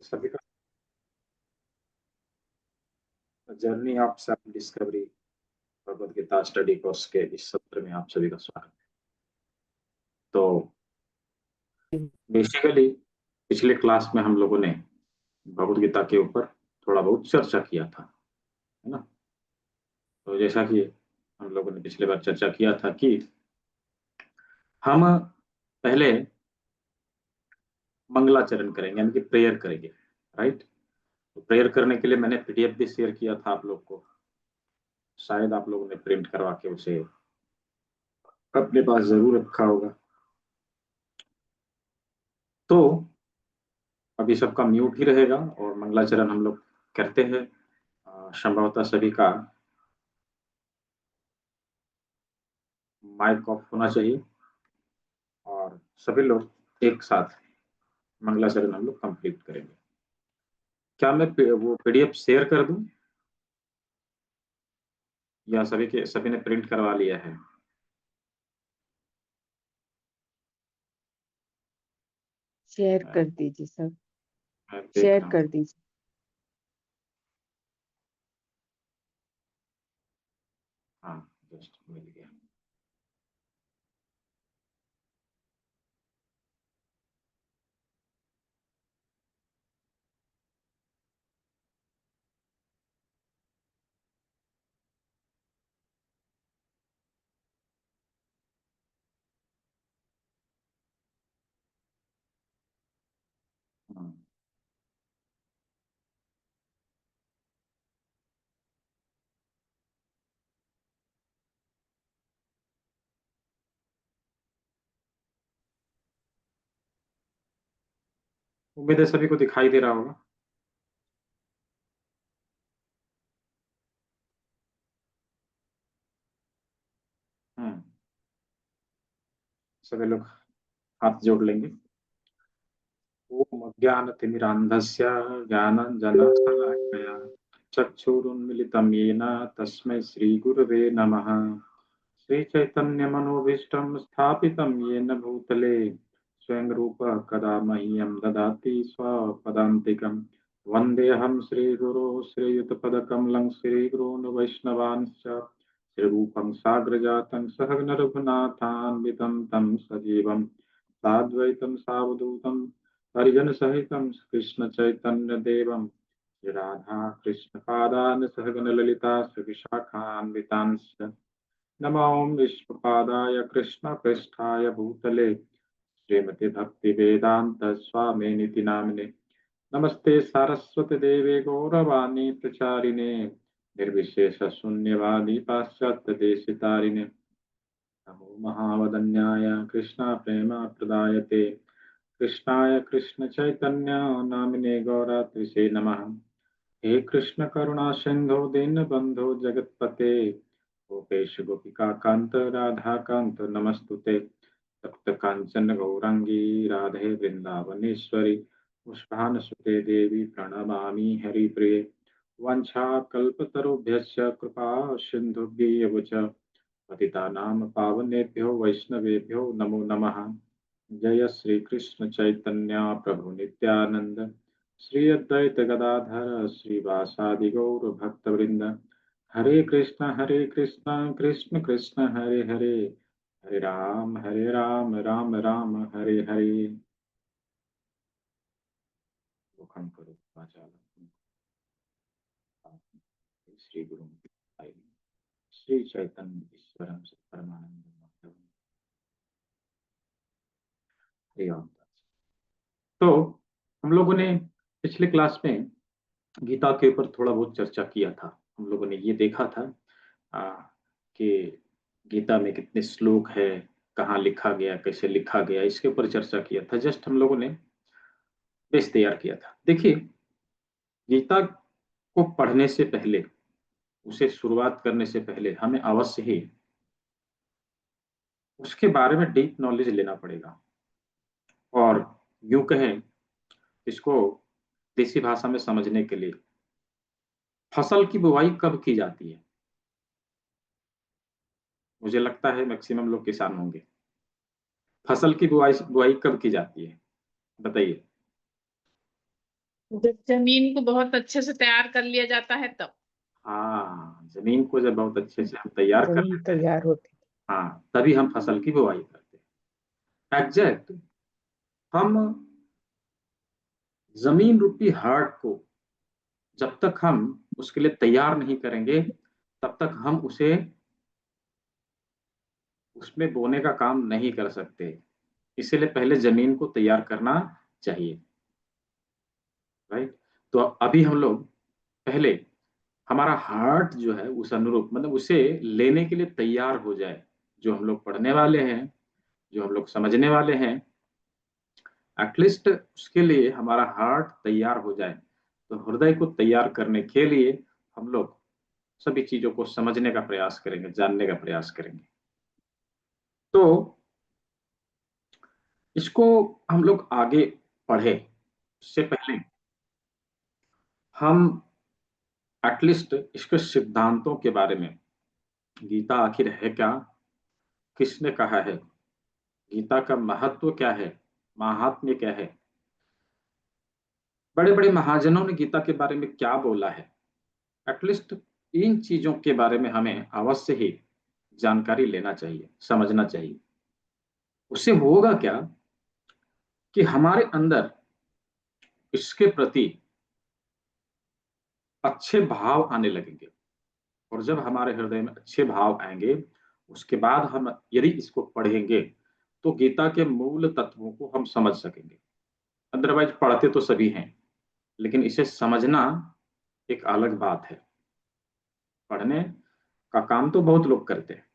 सभी का journey of self discovery Bhagavad Gita study course के इस सत्र में आप सभी का स्वागत है। तो बेसिकली पिछले क्लास में हम लोगों ने भगवत गीता के ऊपर थोड़ा बहुत चर्चा किया था, है ना। तो जैसा कि हम लोगों ने पिछले बार चर्चा किया था कि हम पहले मंगलाचरण करेंगे, यानी कि प्रेयर करेंगे, राइट। तो प्रेयर करने के लिए मैंने पीडीएफ भी शेयर किया था आप लोग को, शायद आप लोगों ने प्रिंट करवा के उसे अपने पास जरूर रखा होगा। तो अभी सबका म्यूट ही रहेगा और मंगलाचरण हम लोग करते हैं। संभवतः सभी का माइक ऑफ होना चाहिए और सभी लोग एक साथ मंगलाचरण हम लोग कंप्लीट करेंगे। क्या मैं वो पीडीएफ शेयर कर दूं या सभी ने प्रिंट करवा लिया है? शेयर मैं कर दीजिए सब। मैं देख शेयर रहा हूँ। कर दीजिए। हाँ, जस्ट मिल गया। हाँ। उम्मीद है सभी को दिखाई दे रहा होगा। हम्म। सभी लोग हाथ जोड़ लेंगे। ओम अज्ञानतिमिरान्धस्य ज्ञानाञ्जनशलाकया चक्षुरुन्मिलितं येन तस्मै श्रीगुरवे नमः। श्रीचैतन्यमनोभीष्टं स्थापितं येन भूतले स्वयं रूपः कदा मह्यं ददाति स्वपदान्तिकम्। वन्देऽहं श्रीगुरो श्रीयुतपदकमलं श्रीगुरून् वैष्णवांश्च श्रीरूपं साग्रजातं सहगण रघुनाथान्वितं तं सजीवं साद्वैतं सावधूतं परिजनसहितं कृष्णचैतन्यदेवं श्रीराधा कृष्णपादान् सहगण ललिता श्रीविशाखान्वितांश्च नमो विष्णुपादाय कृष्णपृष्ठाय भूतले श्रीमते भक्तिवेदान्त स्वामिनिति नामिने नमस्ते सारस्वती देवे गौरवाणी प्रचारिणे निर्विशेष शून्यवादी पाश्चात्य देशितारिणे नमो महावदन्याय कृष्ण प्रेम प्रदायते कृष्णाय कृष्ण चैतन्य नामिने गौरात्रिसे नमः। हे कृष्ण करुणा सिंधु दीनबंधु जगत्पते गोपेश गोपिका कांत राधा कांत नमस्तुते तप्त कांचन गौरांगी राधे वृंदावनेश्वरी पुष्पानुसुते देवी प्रणमामि हरिप्रिये वंशाकल्पतरुभ्यश्च कृपा सिन्धुभ्येव च पतितानां पावनेभ्यो वैष्णवेभ्यो नमो नमः। जय श्री कृष्ण चैतन्य प्रभु नित्यानंद श्री अद्वैत गदाधर श्रीवासादि गौर भक्तवृंद हरे कृष्ण कृष्ण कृष्ण हरे हरे हरे राम राम राम हरे हरे। मुखम करो वाचालम श्री गुरु श्री चैतन्य ईश्वरम परमानंद। हरि ओम। तो हम लोगों ने पिछले क्लास में गीता के ऊपर थोड़ा बहुत चर्चा किया था। हम लोगों ने ये देखा था आ, कि गीता में कितने श्लोक है, कहाँ लिखा गया, कैसे लिखा गया, इसके ऊपर चर्चा किया था। जस्ट हम लोगों ने पेज तैयार किया था। देखिए, गीता को पढ़ने से पहले, उसे शुरुआत करने से पहले हमें अवश्य ही उसके बारे में डीप नॉलेज लेना पड़ेगा। और यूं कहें, इसको देसी भाषा में समझने के लिए फसल की बुवाई कब की जाती है? मुझे लगता है मैक्सिमम लोग किसान होंगे। फसल की बुआई बुआई कब की जाती है, बताइए। जब जमीन को बहुत अच्छे से तैयार कर लिया जाता है तब। हाँ, जमीन को जब बहुत अच्छे से हम तैयार कर जमीन लेते हैं, तैयार होती। हाँ, तभी हम फसल की बुवाई करते हैं। एग्जैक्ट। हम जमीन रूपी हार्ट को जब तक हम उसके लिए तैयार नहीं करेंगे, तब तक हम उसे उसमें बोने का काम नहीं कर सकते। इसीलिए पहले जमीन को तैयार करना चाहिए। राइट। तो अभी हम लोग पहले हमारा हार्ट जो है उस अनुरूप, मतलब उसे लेने के लिए तैयार हो जाए, जो हम लोग पढ़ने वाले हैं, जो हम लोग समझने वाले हैं, एटलीस्ट उसके लिए हमारा हार्ट तैयार हो जाए। तो हृदय को तैयार करने के लिए हम लोग सभी चीजों को समझने का प्रयास करेंगे, जानने का प्रयास करेंगे। तो इसको हम लोग आगे पढ़े उससे पहले हम एटलीस्ट इसके सिद्धांतों के बारे में, गीता आखिर है क्या, किसने कहा है, गीता का महत्व क्या है, महात्म्य क्या है, बड़े बड़े महाजनों ने गीता के बारे में क्या बोला है, एटलीस्ट इन चीजों के बारे में हमें अवश्य ही जानकारी लेना चाहिए, समझना चाहिए। उससे होगा क्या कि हमारे अंदर इसके प्रति अच्छे भाव आने लगेंगे। और जब हमारे हृदय में अच्छे भाव आएंगे, उसके बाद हम यदि इसको पढ़ेंगे तो गीता के मूल तत्वों को हम समझ सकेंगे। अदरवाइज पढ़ते तो सभी हैं, लेकिन इसे समझना एक अलग बात है। पढ़ने का काम तो बहुत लोग करते हैं,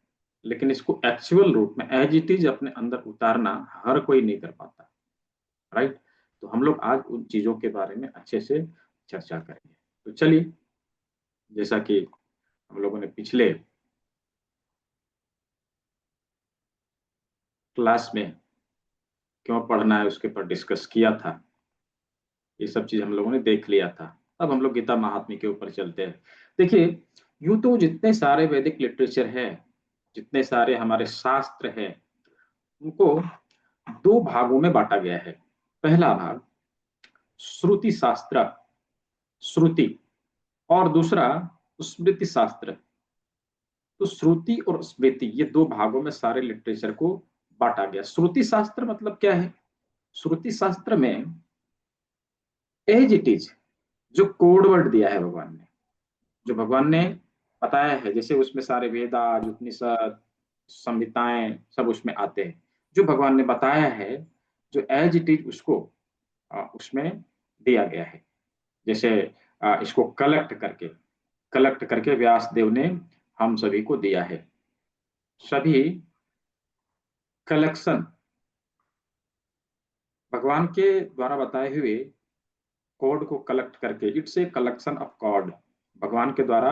लेकिन इसको एक्चुअल रूप में एज इट इज अपने अंदर उतारना हर कोई नहीं कर पाता। राइट। तो हम लोग आज उन चीजों के बारे में अच्छे से चर्चा करेंगे। तो चलिए, जैसा कि हम लोगों ने पिछले क्लास में क्यों पढ़ना है उसके ऊपर डिस्कस किया था, ये सब चीज हम लोगों ने देख लिया था। अब हम लोग गीता महात्म्य के ऊपर चलते हैं। देखिए, यूं तो जितने सारे वैदिक लिटरेचर है, जितने सारे हमारे शास्त्र हैं, उनको दो भागों में बांटा गया है। पहला भाग श्रुति शास्त्र, श्रुति, और दूसरा स्मृति शास्त्र। तो श्रुति और स्मृति, ये दो भागों में सारे लिटरेचर को बांटा गया। श्रुति शास्त्र मतलब क्या है? श्रुति शास्त्र में एज इट इज जो कोड वर्ड दिया है भगवान ने, जो भगवान ने बताया है, जैसे उसमें सारे वेदाज, उपनिषद, संहिताएं सब उसमें आते हैं। जो भगवान ने बताया है, जो एज इट इज उसको उसमें दिया गया है। जैसे इसको कलेक्ट करके व्यास देव ने हम सभी को दिया है। सभी कलेक्शन भगवान के द्वारा बताए हुए कोड को कलेक्ट करके, it's a collection of code, भगवान के द्वारा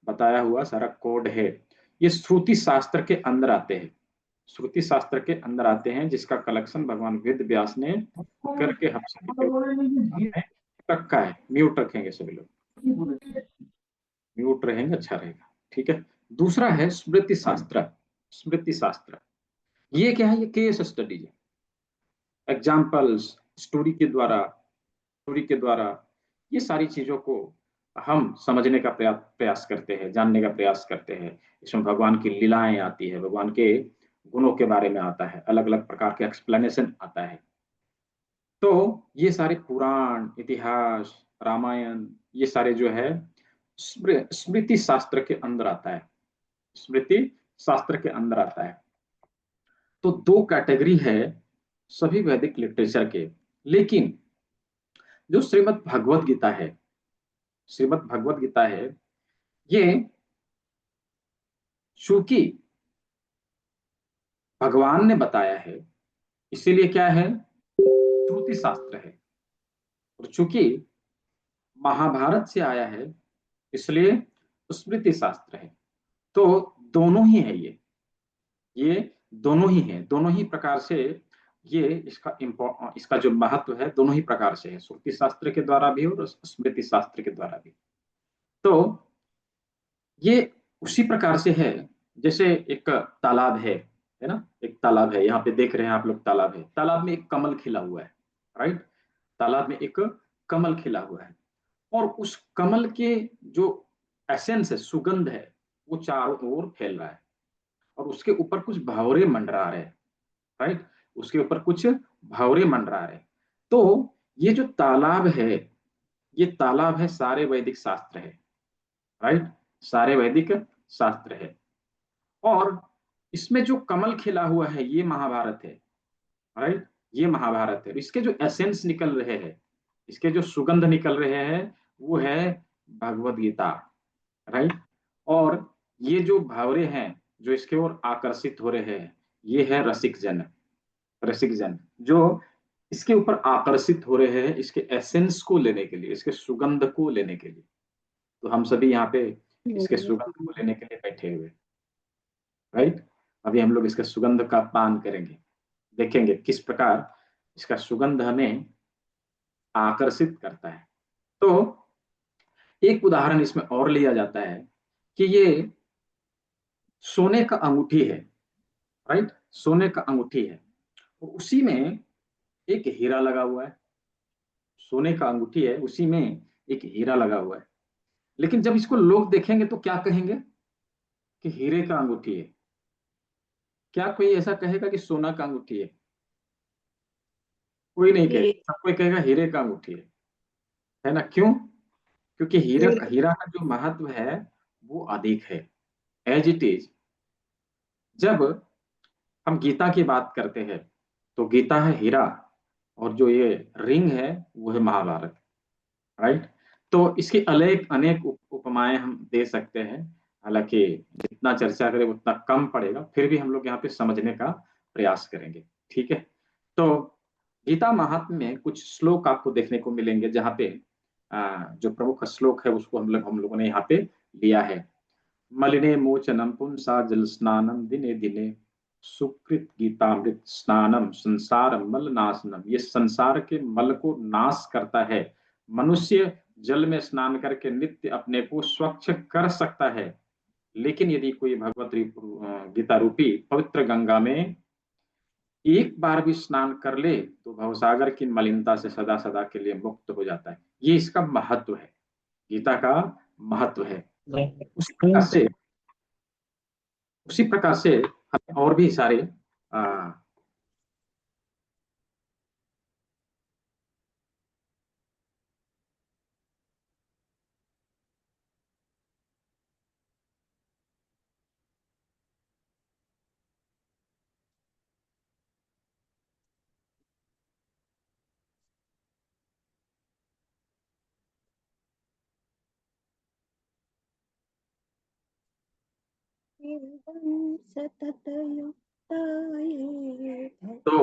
बताया हुआ सारा कोड है। ये श्रुति शास्त्र के अंदर आते हैं, श्रुति शास्त्र के अंदर आते हैं, जिसका कलेक्शन भगवान वेद व्यास ने करके हम सभी को रखा है। म्यूट रखेंगे सभी लोग, म्यूट रहेंगे, अच्छा रहेगा। ठीक है। दूसरा है स्मृति शास्त्र। स्मृति शास्त्र ये क्या है? ये केस स्टडी है, एग्जाम्पल्स, स्टोरी के द्वारा, स्टोरी के द्वारा ये सारी चीजों को हम समझने का प्रयास करते हैं, जानने का प्रयास करते हैं। इसमें भगवान की लीलाएं आती है, भगवान के गुणों के बारे में आता है, अलग अलग प्रकार के एक्सप्लेनेशन आता है। तो ये सारे पुराण, इतिहास, रामायण, ये सारे जो है स्मृति शास्त्र के अंदर आता है, स्मृति शास्त्र के अंदर आता है। तो दो कैटेगरी है सभी वैदिक लिटरेचर के। लेकिन जो श्रीमद् भगवत गीता है, श्रीमद् भगवत गीता है, ये चूंकि भगवान ने बताया है, इसीलिए क्या है? श्रुति शास्त्र है। और चूंकि महाभारत से आया है, इसलिए स्मृति शास्त्र है। तो दोनों ही है ये दोनों ही है, दोनों ही प्रकार से ये इसका जो महत्व है दोनों ही प्रकार से है, श्रुति शास्त्र के द्वारा भी और स्मृति शास्त्र के द्वारा भी। तो ये उसी प्रकार से है जैसे एक तालाब है ना, एक तालाब है, यहाँ पे देख रहे हैं आप लोग, तालाब है, तालाब में एक कमल खिला हुआ है। राइट। तालाब में एक कमल खिला हुआ है, और उस कमल के जो एसेंस है, सुगंध है, वो चारों ओर फैल रहा है, और उसके ऊपर कुछ भंवरे मंडरा रहे हैं, राइट, उसके ऊपर कुछ भंवरे मंडरा रहे। तो ये जो तालाब है, ये तालाब है, सारे वैदिक शास्त्र है, राइट, सारे वैदिक शास्त्र है। और इसमें जो कमल खिला हुआ है ये महाभारत है, राइट, ये महाभारत है। इसके जो एसेंस निकल रहे हैं, इसके जो सुगंध निकल रहे हैं, वो है भगवत गीता, राइट। और ये जो भावरे हैं जो इसके ओर आकर्षित हो रहे हैं, ये है रसिक जन, रसिक जन जो इसके ऊपर आकर्षित हो रहे हैं, इसके एसेंस को लेने के लिए, इसके सुगंध को लेने के लिए। तो हम सभी यहाँ पे इसके सुगंध को लेने के लिए बैठे हुए, राइट। अभी हम लोग इसके सुगंध का पान करेंगे, देखेंगे किस प्रकार इसका सुगंध हमें आकर्षित करता है। तो एक उदाहरण इसमें और लिया जाता है कि ये सोने का अंगूठी है, राइट, सोने का अंगूठी है, और उसी में एक हीरा लगा हुआ है। सोने का अंगूठी है, उसी में एक हीरा लगा हुआ है। लेकिन जब इसको लोग देखेंगे तो क्या कहेंगे कि हीरे का अंगूठी है। क्या कोई ऐसा कहेगा कि सोना का अंगूठी है? कोई नहीं हीरे कहेगा, सब कोई कहेगा हीरे का अंगूठी है ना? क्यों? क्योंकि हीरा हीरे हीरा का जो महत्व है वो अधिक है, एज इट इज। जब हम गीता की बात करते हैं तो गीता है हीरा, और जो ये रिंग है वो है महाभारत, राइट। तो इसकी अनेक अनेक उपमाएं हम दे सकते हैं, हालांकि जितना चर्चा करें उतना कम पड़ेगा, फिर भी हम लोग यहाँ पे समझने का प्रयास करेंगे, ठीक है। तो गीता महात्म्य में कुछ श्लोक आपको देखने को मिलेंगे, जहाँ पे जो प्रमुख श्लोक है उसको हम लोगों ने यहाँ पे लिया है। मलिने मोचनम पुंसा जल स्नानम दिने दिने, सुकृत गीतामृत स्नानम संसार मल नाशनम। ये संसार के मल को नाश करता है। मनुष्य जल में स्नान करके नित्य अपने को स्वच्छ कर सकता है, लेकिन यदि कोई भगवत गीता रूपी पवित्र गंगा में एक बार भी स्नान कर ले तो भवसागर की मलिनता से सदा सदा के लिए मुक्त हो जाता है। ये इसका महत्व है, गीता का महत्व है। उसी प्रकार से उसी प्रकार से हमें और भी सारे आ, सततयुक्ताये तो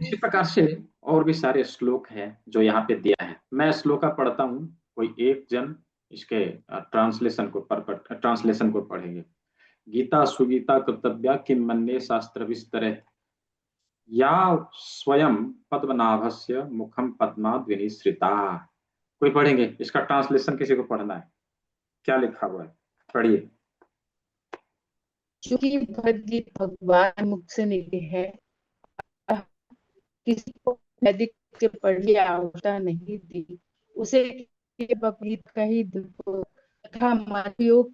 इसी प्रकार से और भी सारे श्लोक हैं जो यहाँ पे दिया है। मैं श्लोका पढ़ता हूँ, कोई एक जन इसके ट्रांसलेशन को पढ़ेंगे। गीता सुगीता कर्तव्या किम मन्ये शास्त्र विस्तरे, या स्वयं पद्मनाभस्य मुखम पद्माद् विनिसृता। कोई पढ़ेंगे इसका ट्रांसलेशन? किसी को पढ़ना है? क्या लिखा हुआ है, पढ़िए। चूंकि भगवत भगवान मुख से निकले है, किसी को वैदिक के पढ़ी आवश्यकता नहीं दी, उसे भगवत का ही तथा योग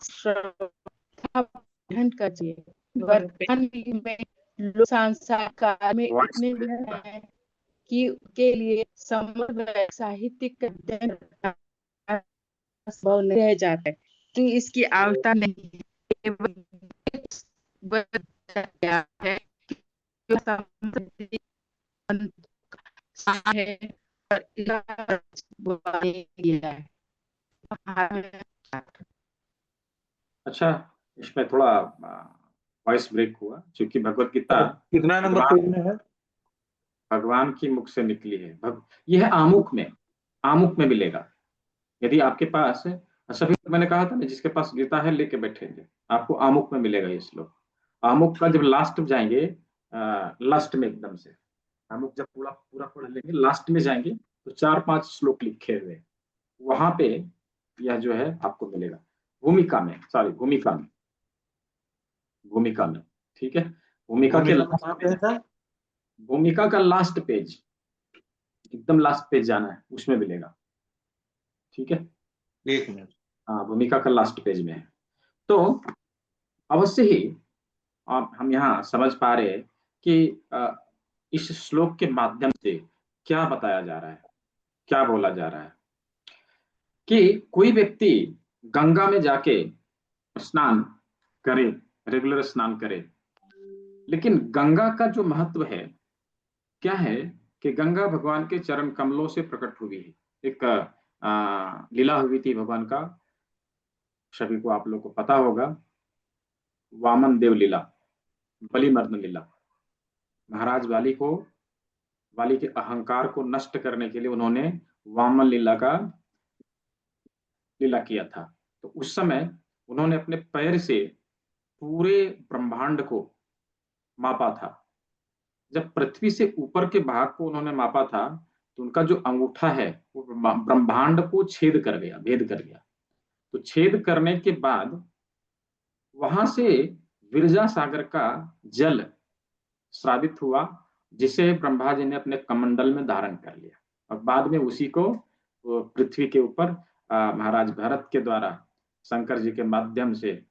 अध्ययन करिए। वर्तमान युग में लोग सांसारिक काल में वॉइस इतने ब्रेक व्यस्त हुआ। हैं कि के लिए समग्र साहित्यिक अध्ययन संभव नहीं रह जाता है, कि इसकी आवश्यकता नहीं है। केवल क्या है जो समृद्धि है और किया है। अच्छा, इसमें थोड़ा वॉइस ब्रेक हुआ क्योंकि भगवत गीता कितना नंबर भगवान पेज में है? भगवान की मुख से निकली है। यह आमुख में, आमुख में मिलेगा। यदि आपके पास सभी, मैंने कहा था ना, जिसके पास गीता है लेके बैठेंगे, आपको आमुख में मिलेगा ये श्लोक। आमुख का जब लास्ट में जाएंगे, लास्ट में एकदम से आमुख जब पूरा पूरा पढ़ लेंगे, लास्ट में जाएंगे तो 4-5 श्लोक लिखे हुए हैं। वहां पे यह जो है आपको मिलेगा, भूमिका में, सॉरी भूमिका में, भूमिका में, ठीक है। भूमिका के भूमिका लास्ट कहाँ पे पेज, है सर? भूमिका का लास्ट पेज, एकदम लास्ट पेज जाना है, उसमें मिलेगा। ठीक है, 1 मिनट। हाँ, भूमिका का लास्ट पेज में है। तो अवश्य ही हम यहाँ समझ पा रहे हैं कि इस श्लोक के माध्यम से क्या बताया जा रहा है, क्या बोला जा रहा है कि कोई व्यक्ति गंगा में जाके स्नान करे, रेगुलर स्नान करे, लेकिन गंगा का जो महत्व है क्या है कि गंगा भगवान के चरण कमलों से प्रकट हुई है। एक लीला हुई थी भगवान का, सभी को आप लोग को पता होगा, वामन देव लीला, बलि मर्दन लीला। महाराज वाली के अहंकार को नष्ट करने के लिए उन्होंने वामन लीला किया था। तो उस समय उन्होंने अपने पैर से पूरे ब्रह्मांड को मापा था। जब पृथ्वी से ऊपर के भाग को उन्होंने मापा था तो उनका जो अंगूठा है वो ब्रह्मांड को छेद कर गया, भेद कर गया। तो छेद करने के बाद वहां से विरजा सागर का जल श्रावित हुआ, जिसे ब्रह्मा जी ने अपने कमंडल में धारण कर लिया, और बाद में उसी को पृथ्वी के ऊपर महाराज भरत के द्वारा शंकर जी के माध्यम से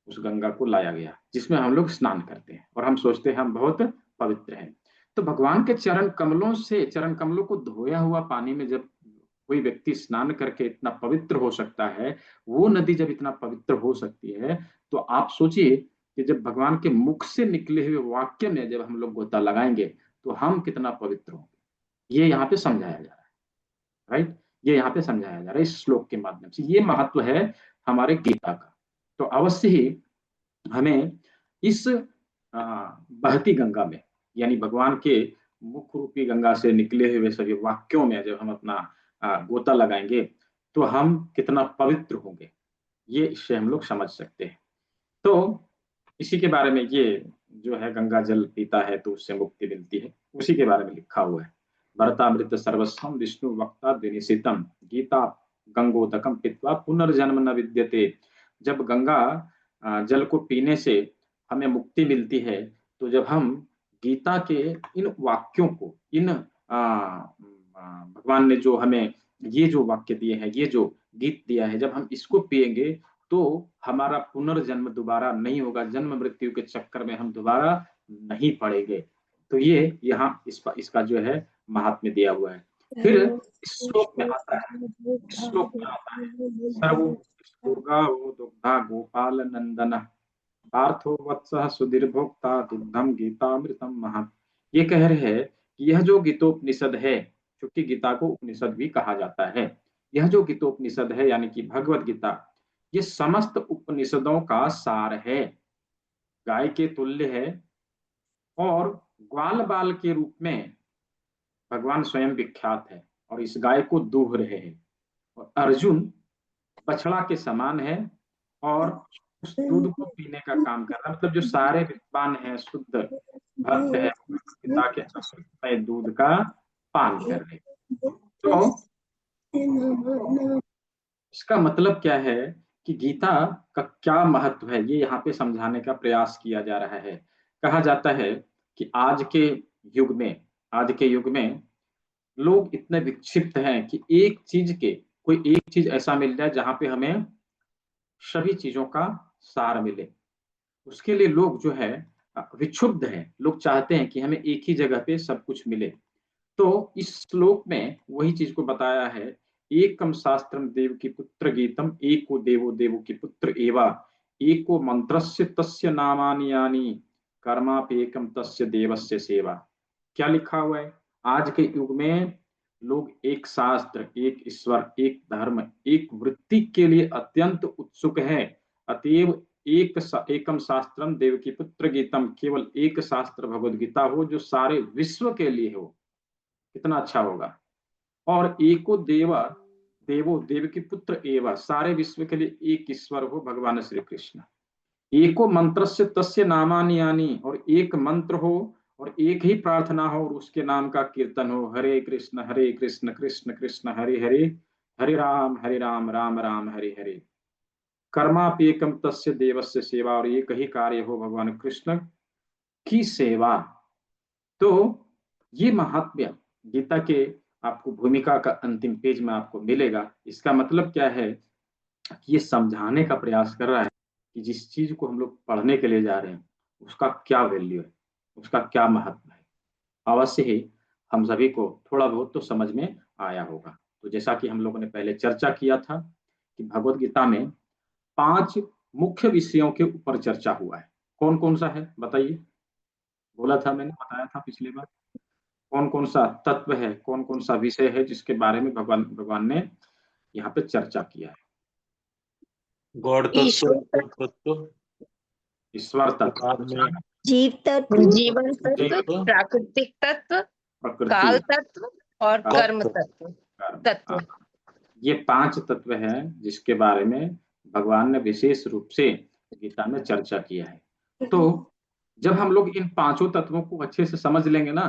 उस गंगा को लाया गया, जिसमें हम लोग स्नान करते हैं और हम सोचते हैं हम बहुत पवित्र हैं। तो भगवान के चरण कमलों को धोया हुआ पानी में जब कोई व्यक्ति स्नान करके इतना पवित्र हो सकता है, वो नदी जब इतना पवित्र हो सकती है, तो आप सोचिए कि जब भगवान के मुख से निकले हुए वाक्य में जब हम लोग गोता लगाएंगे तो हम कितना पवित्र होंगे। ये यहाँ पे समझाया जा रहा है, राइट। ये यहाँ पे समझाया जा रहा है इस श्लोक के माध्यम से। ये महत्व है हमारे गीता का। तो अवश्य ही हमें इस बहती गंगा में, यानी भगवान के मुख रूपी गंगा से निकले हुए सभी वाक्यों में जब हम अपना गोता लगाएंगे तो हम कितना पवित्र होंगे, ये इससे हम लोग समझ सकते हैं। तो इसी के बारे में, ये जो है गंगा जल पीता है तो उससे मुक्ति मिलती है, उसी के बारे में लिखा हुआ है। भरतामृत सर्वस्वम विष्णु वक्ता विनिशितम गीता गंगोदकम पीत्वा पुनर्जन्म न विद्यते। जब गंगा जल को पीने से हमें मुक्ति मिलती है, तो जब हम गीता के इन वाक्यों को, इन भगवान ने जो हमें ये जो वाक्य दिए हैं, ये जो गीत दिया है, जब हम इसको पिएंगे तो हमारा पुनर्जन्म दोबारा नहीं होगा, जन्म मृत्यु के चक्कर में हम दोबारा नहीं पड़ेंगे। तो ये यहाँ इसका जो है महात्म्य दिया हुआ है। फिर इस श्लोक में आता है दुर्गा वो दुग्धा गोपाल नंदन पार्थो वत्सः सुधीर्भोक्ता दुग्धम गीतामृतम महत्। ये कह रहे हैं कि यह जो गीतोपनिषद है, क्योंकि गीता को उपनिषद भी कहा जाता है, यह जो गीतोपनिषद है यानी कि भगवत गीता, ये समस्त उपनिषदों का सार है, गाय के तुल्य है, और ग्वाल बाल के रूप में भगवान स्वयं विख्यात है और इस गाय को दूह रहे हैं, और अर्जुन बछड़ा के समान है और उस दूध को पीने का काम कर रहा है। मतलब जो सारे विद्वान हैं, शुद्ध भक्त है, पिता के अमृतमय दूध का पान कर रहे। तो इसका मतलब क्या है कि गीता का क्या महत्व है, ये यहाँ पे समझाने का प्रयास किया जा रहा है। कहा जाता है कि आज के युग में लोग इतने विक्षिप्त हैं कि कोई एक चीज ऐसा मिल जाए जहां पे हमें सभी चीजों का सार मिले, उसके लिए लोग जो है विक्षुब्ध हैं। लोग चाहते हैं कि हमें एक ही जगह पे सब कुछ मिले। तो इस श्लोक में वही चीज को बताया है, एकम शास्त्रम देव की पुत्र गीतम एको देवो देवो की पुत्र एवा एको मंत्रस्य तस्य नामानि यानि कर्मापेकम तस्य देवस्य सेवा। क्या लिखा हुआ है? आज के युग में लोग एक शास्त्र, एक ईश्वर, एक धर्म, एक वृत्ति के लिए अत्यंत उत्सुक है। अतएव एकम शास्त्रम देव की पुत्र गीतम, केवल एक शास्त्र भगवद गीता हो जो सारे विश्व के लिए हो, कितना अच्छा होगा। और एको देवो देव की पुत्र एवं, सारे विश्व के लिए एक ईश्वर हो भगवान श्री कृष्ण। एको मंत्र से तस्य नामानि यानि, और एक मंत्र हो और एक ही प्रार्थना हो और उसके नाम का कीर्तन हो, हरे कृष्ण कृष्ण कृष्ण हरे हरे, हरे राम राम राम हरे हरे। कर्मापेकम तस्य देवस्य सेवा, और एक ही कार्य हो भगवान कृष्ण की सेवा। तो ये महात्म्य गीता के आपको भूमिका का अंतिम पेज में आपको मिलेगा। इसका मतलब क्या है कि ये समझाने का प्रयास कर रहा है कि जिस चीज को हम लोग पढ़ने के लिए जा रहे हैं उसका क्या वैल्यू है, उसका क्या महत्व है। अवश्य ही हम सभी को थोड़ा बहुत तो समझ में आया होगा। तो जैसा कि हम लोगों ने पहले चर्चा किया था कि भगवत गीता में 5 मुख्य विषयों के ऊपर चर्चा हुआ है। कौन कौन सा है बताइए? बोला था मैंने, बताया था पिछली बार। कौन कौन सा तत्व है, कौन कौन सा विषय है जिसके बारे में भगवान भगवान ने यहाँ पे चर्चा किया है? गॉड तत्व, ईश्वर ईश्वर तत्व, ईश्वर तत्व, बाद दूसरा में जीव तत्व, जीवन तत्व, तत्व, प्राकृतिक तत्व, प्रकृति, काल तत्व और काल, कर्म तत्व। कर्म। तत्व ये 5 तत्व हैं जिसके बारे में भगवान ने विशेष रूप से गीता में चर्चा किया है। तो जब हम लोग इन 5 तत्वों को अच्छे से समझ लेंगे ना,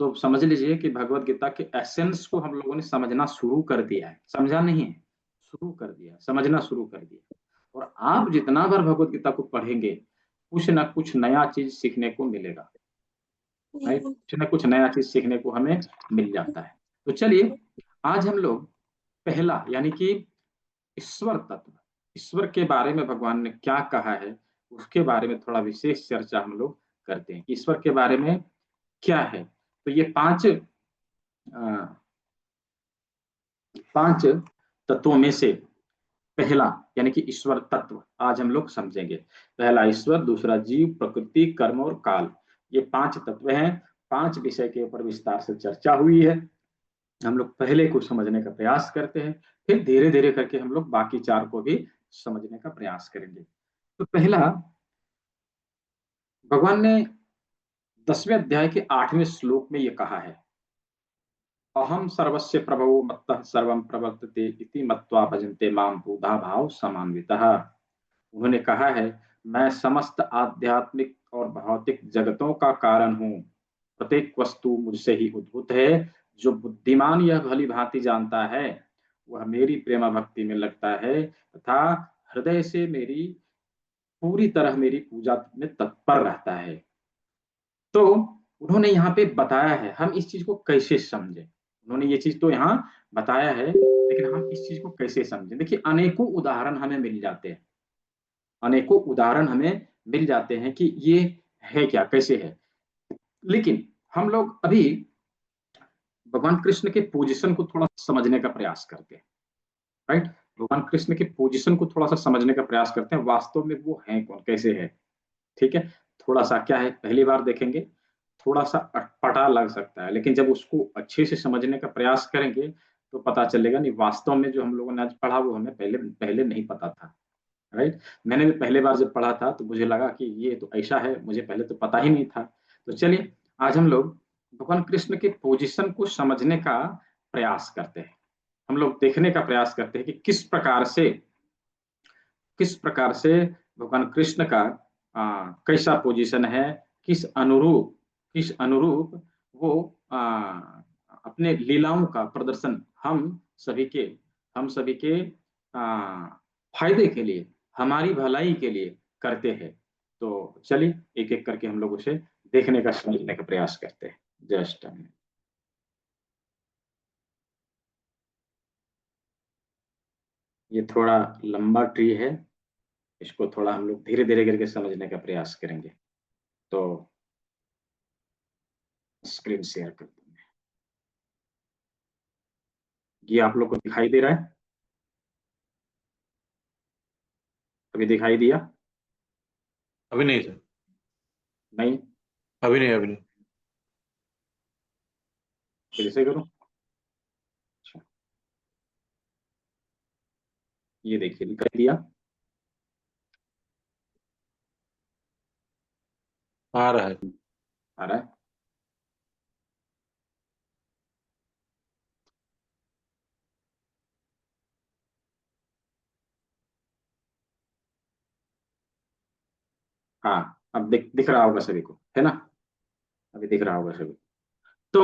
तो समझ लीजिए कि भगवत गीता के एसेंस को हम लोगों ने समझना शुरू कर दिया है। समझा नहीं है, शुरू कर दिया, समझना शुरू कर दिया। और आप जितना बार भगवत गीता को पढ़ेंगे कुछ ना कुछ नया चीज सीखने को मिलेगा, राइट? कुछ ना कुछ नया चीज सीखने को हमें मिल जाता है। तो चलिए आज हम लोग पहला यानी कि ईश्वर तत्व, ईश्वर के बारे में भगवान ने क्या कहा है उसके बारे में थोड़ा विशेष चर्चा हम लोग करते हैं कि ईश्वर के बारे में क्या है। तो ये 5 तत्वों में से पहला यानी कि ईश्वर तत्व आज हम लोग समझेंगे। पहला ईश्वर, दूसरा जीव, प्रकृति, कर्म और काल। ये 5 तत्व हैं। 5 विषय के ऊपर विस्तार से चर्चा हुई है। हम लोग पहले को समझने का प्रयास करते हैं, फिर धीरे धीरे करके हम लोग बाकी 4 को भी समझने का प्रयास करेंगे। तो पहला, भगवान ने 10वें अध्याय के 8वें श्लोक में ये कहा है, अहम सर्वस्य प्रभवो मत्तः सर्वं प्रवर्तते इति मत्वा भजन्ते माम बुधा भाव समान्वितः। उन्होंने कहा है, मैं समस्त आध्यात्मिक और भौतिक जगतों का कारण हूँ। प्रत्येक वस्तु मुझसे ही उद्भूत है। जो बुद्धिमान यह भली भांति जानता है वह मेरी प्रेमा भक्ति में लगता है तथा हृदय से मेरी पूरी तरह मेरी पूजा में तत्पर रहता है। तो उन्होंने यहाँ पे बताया है हम इस चीज को कैसे समझें। उन्होंने ये चीज तो यहाँ बताया है, लेकिन हम इस चीज को कैसे समझें। देखिए अनेकों उदाहरण हमें मिल जाते हैं, अनेकों उदाहरण हमें मिल जाते हैं कि ये है क्या, कैसे है। लेकिन हम लोग अभी भगवान कृष्ण के पोजीशन को थोड़ा समझने का प्रयास करते हैं, राइट? भगवान कृष्ण के पोजीशन को थोड़ा सा समझने का प्रयास करते हैं, वास्तव में वो है कौन, कैसे है। ठीक है, थोड़ा सा क्या है, पहली बार देखेंगे थोड़ा सा अटपटा लग सकता है, लेकिन जब उसको अच्छे से समझने का प्रयास करेंगे तो पता चलेगा नहीं वास्तव में जो हम लोगों ने आज पढ़ा वो हमें पहले पहले नहीं पता था, राइट? मैंने भी पहले बार जब पढ़ा था तो मुझे लगा कि ये तो ऐसा है, मुझे पहले तो पता ही नहीं था। तो चलिए आज हम लोग भगवान कृष्ण के पोजीशन को समझने का प्रयास करते हैं। हम लोग देखने का प्रयास करते हैं कि किस प्रकार से भगवान कृष्ण का कैसा पोजीशन है, किस अनुरूप वो अपने लीलाओं का प्रदर्शन हम सभी के फायदे के लिए, हमारी भलाई के लिए करते हैं। तो चलिए एक एक करके हम लोग उसे देखने का, समझने का प्रयास करते हैं। जस्ट ये थोड़ा लंबा ट्री है, इसको थोड़ा हम लोग धीरे धीरे करके समझने का प्रयास करेंगे। तो स्क्रीन शेयर कर दूं मैं। ये आप लोग को दिखाई दे रहा है? अभी दिखाई दिया? अभी नहीं सर, नहीं? अभी नहीं, अभी नहीं। फिर से करूं? अच्छा, ये देखिए दिखाई दिया? आ रहा है। आ रहा है? हाँ, अब दिख रहा होगा सभी को, है ना? अभी दिख रहा होगा सभी। तो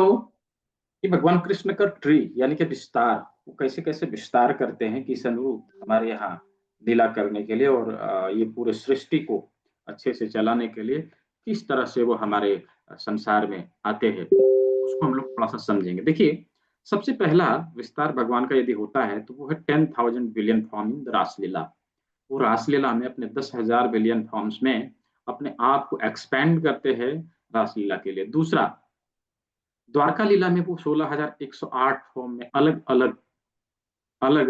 ये भगवान कृष्ण का ट्री यानी कि विस्तार, वो कैसे कैसे विस्तार करते हैं कि इस अनुरूप हमारे यहाँ लीला करने के लिए और ये पूरे सृष्टि को अच्छे से चलाने के लिए किस तरह से वो हमारे संसार में आते हैं, उसको हम लोग थोड़ा सा समझेंगे। देखिए सबसे पहला विस्तार भगवान का यदि होता है तो वो है 10,000 बिलियन फॉर्म इन द रासलीला। वो रासलीला में अपने 10,000 बिलियन फॉर्म्स में अपने आप को एक्सपेंड करते हैं रासलीला के लिए। दूसरा, द्वारका लीला में वो 16,108 फॉर्म में अलग